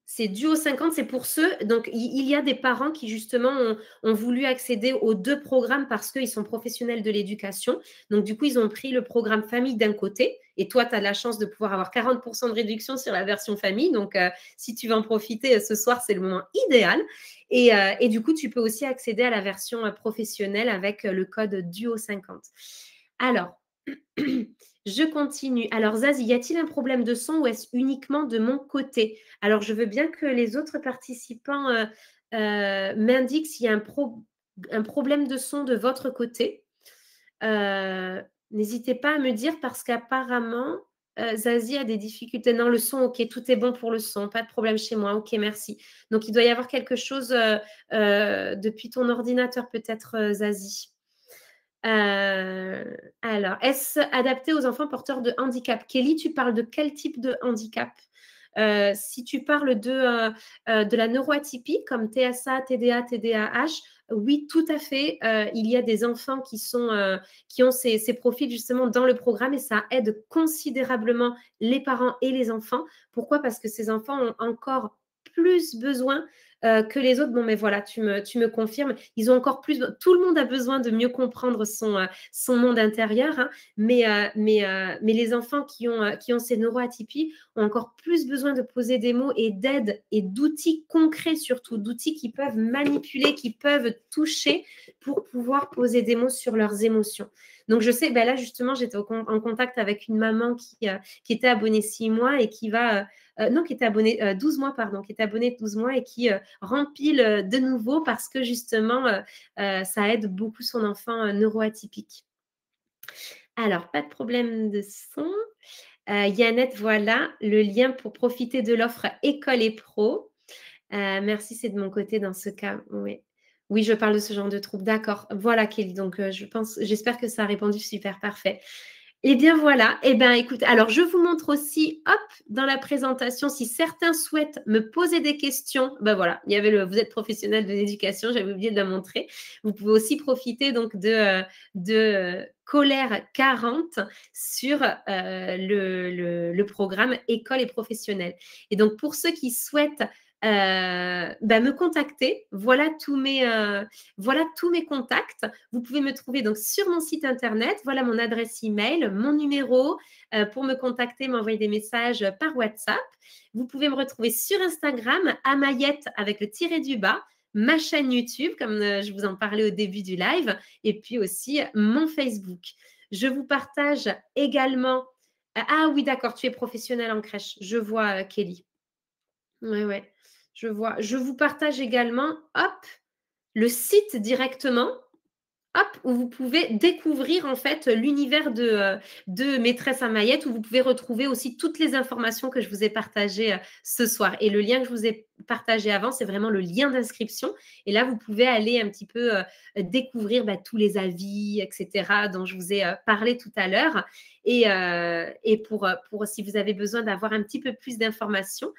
c'est Duo 50, c'est pour ceux. Donc, il y a des parents qui, justement, ont voulu accéder aux 2 programmes parce qu'ils sont professionnels de l'éducation. Donc, du coup, ils ont pris le programme famille d'un côté. Et toi, tu as la chance de pouvoir avoir 40% de réduction sur la version famille. Donc, si tu veux en profiter ce soir, c'est le moment idéal. Et du coup, tu peux aussi accéder à la version professionnelle avec le code Duo 50. Alors, je continue. Alors, Zazie, y a-t-il un problème de son ou est-ce uniquement de mon côté? Alors, je veux bien que les autres participants m'indiquent s'il y a un problème de son de votre côté. N'hésitez pas à me dire parce qu'apparemment, Zazie a des difficultés. Non, le son, ok, tout est bon pour le son, pas de problème chez moi. Ok, merci. Donc, il doit y avoir quelque chose depuis ton ordinateur, peut-être, Zazie. Alors, est-ce adapté aux enfants porteurs de handicap? Kelly, tu parles de quel type de handicap? Si tu parles de la neuroatypie comme TSA, TDA, TDAH, oui, tout à fait. Il y a des enfants qui ont ces profils justement dans le programme et ça aide considérablement les parents et les enfants. Pourquoi? Parce que ces enfants ont encore plus besoin que les autres. Bon, mais voilà, tu me confirmes. Ils ont encore plus. Tout le monde a besoin de mieux comprendre son monde intérieur, hein, mais les enfants qui ont ces neuroatypies ont encore plus besoin de poser des mots et d'aide et d'outils concrets surtout, d'outils qui peuvent manipuler, qui peuvent toucher pour pouvoir poser des mots sur leurs émotions. Donc, je sais, ben là, justement, j'étais en contact avec une maman qui était abonnée 6 mois et qui va non, qui était abonné 12 mois, pardon, qui était abonné 12 mois et qui rempile de nouveau parce que justement, ça aide beaucoup son enfant neuroatypique. Alors, pas de problème de son. Yannette, voilà le lien pour profiter de l'offre école et pro. Merci, c'est de mon côté dans ce cas. Oui. Oui, je parle de ce genre de trouble. D'accord. Voilà, Kelly. Donc, j'espère que ça a répondu. Super, parfait. Eh bien voilà, eh bien écoute, alors je vous montre aussi, hop, dans la présentation, si certains souhaitent me poser des questions, ben voilà, il y avait vous êtes professionnel de l'éducation, j'avais oublié de la montrer. Vous pouvez aussi profiter donc de Colère 40 sur le programme École et professionnel. Et donc pour ceux qui souhaitent me contacter, voilà tous mes contacts. Vous pouvez me trouver donc sur mon site internet. Voilà mon adresse email, mon numéro pour me contacter, m'envoyer des messages par WhatsApp. Vous pouvez me retrouver sur Instagram, Amayette avec le tiré du bas, ma chaîne YouTube, comme je vous en parlais au début du live, et puis aussi mon Facebook. Je vous partage également. Ah oui, d'accord, tu es professionnelle en crèche. Je vois, Kelly. Oui, oui, je vois. Je vous partage également, hop, le site directement, hop, où vous pouvez découvrir en fait l'univers de Maîtresse à Maillette, où vous pouvez retrouver aussi toutes les informations que je vous ai partagées ce soir. Et le lien que je vous ai partagé avant, c'est vraiment le lien d'inscription. Et là, vous pouvez aller un petit peu découvrir tous les avis, etc., dont je vous ai parlé tout à l'heure. Et pour si vous avez besoin d'avoir un petit peu plus d'informations.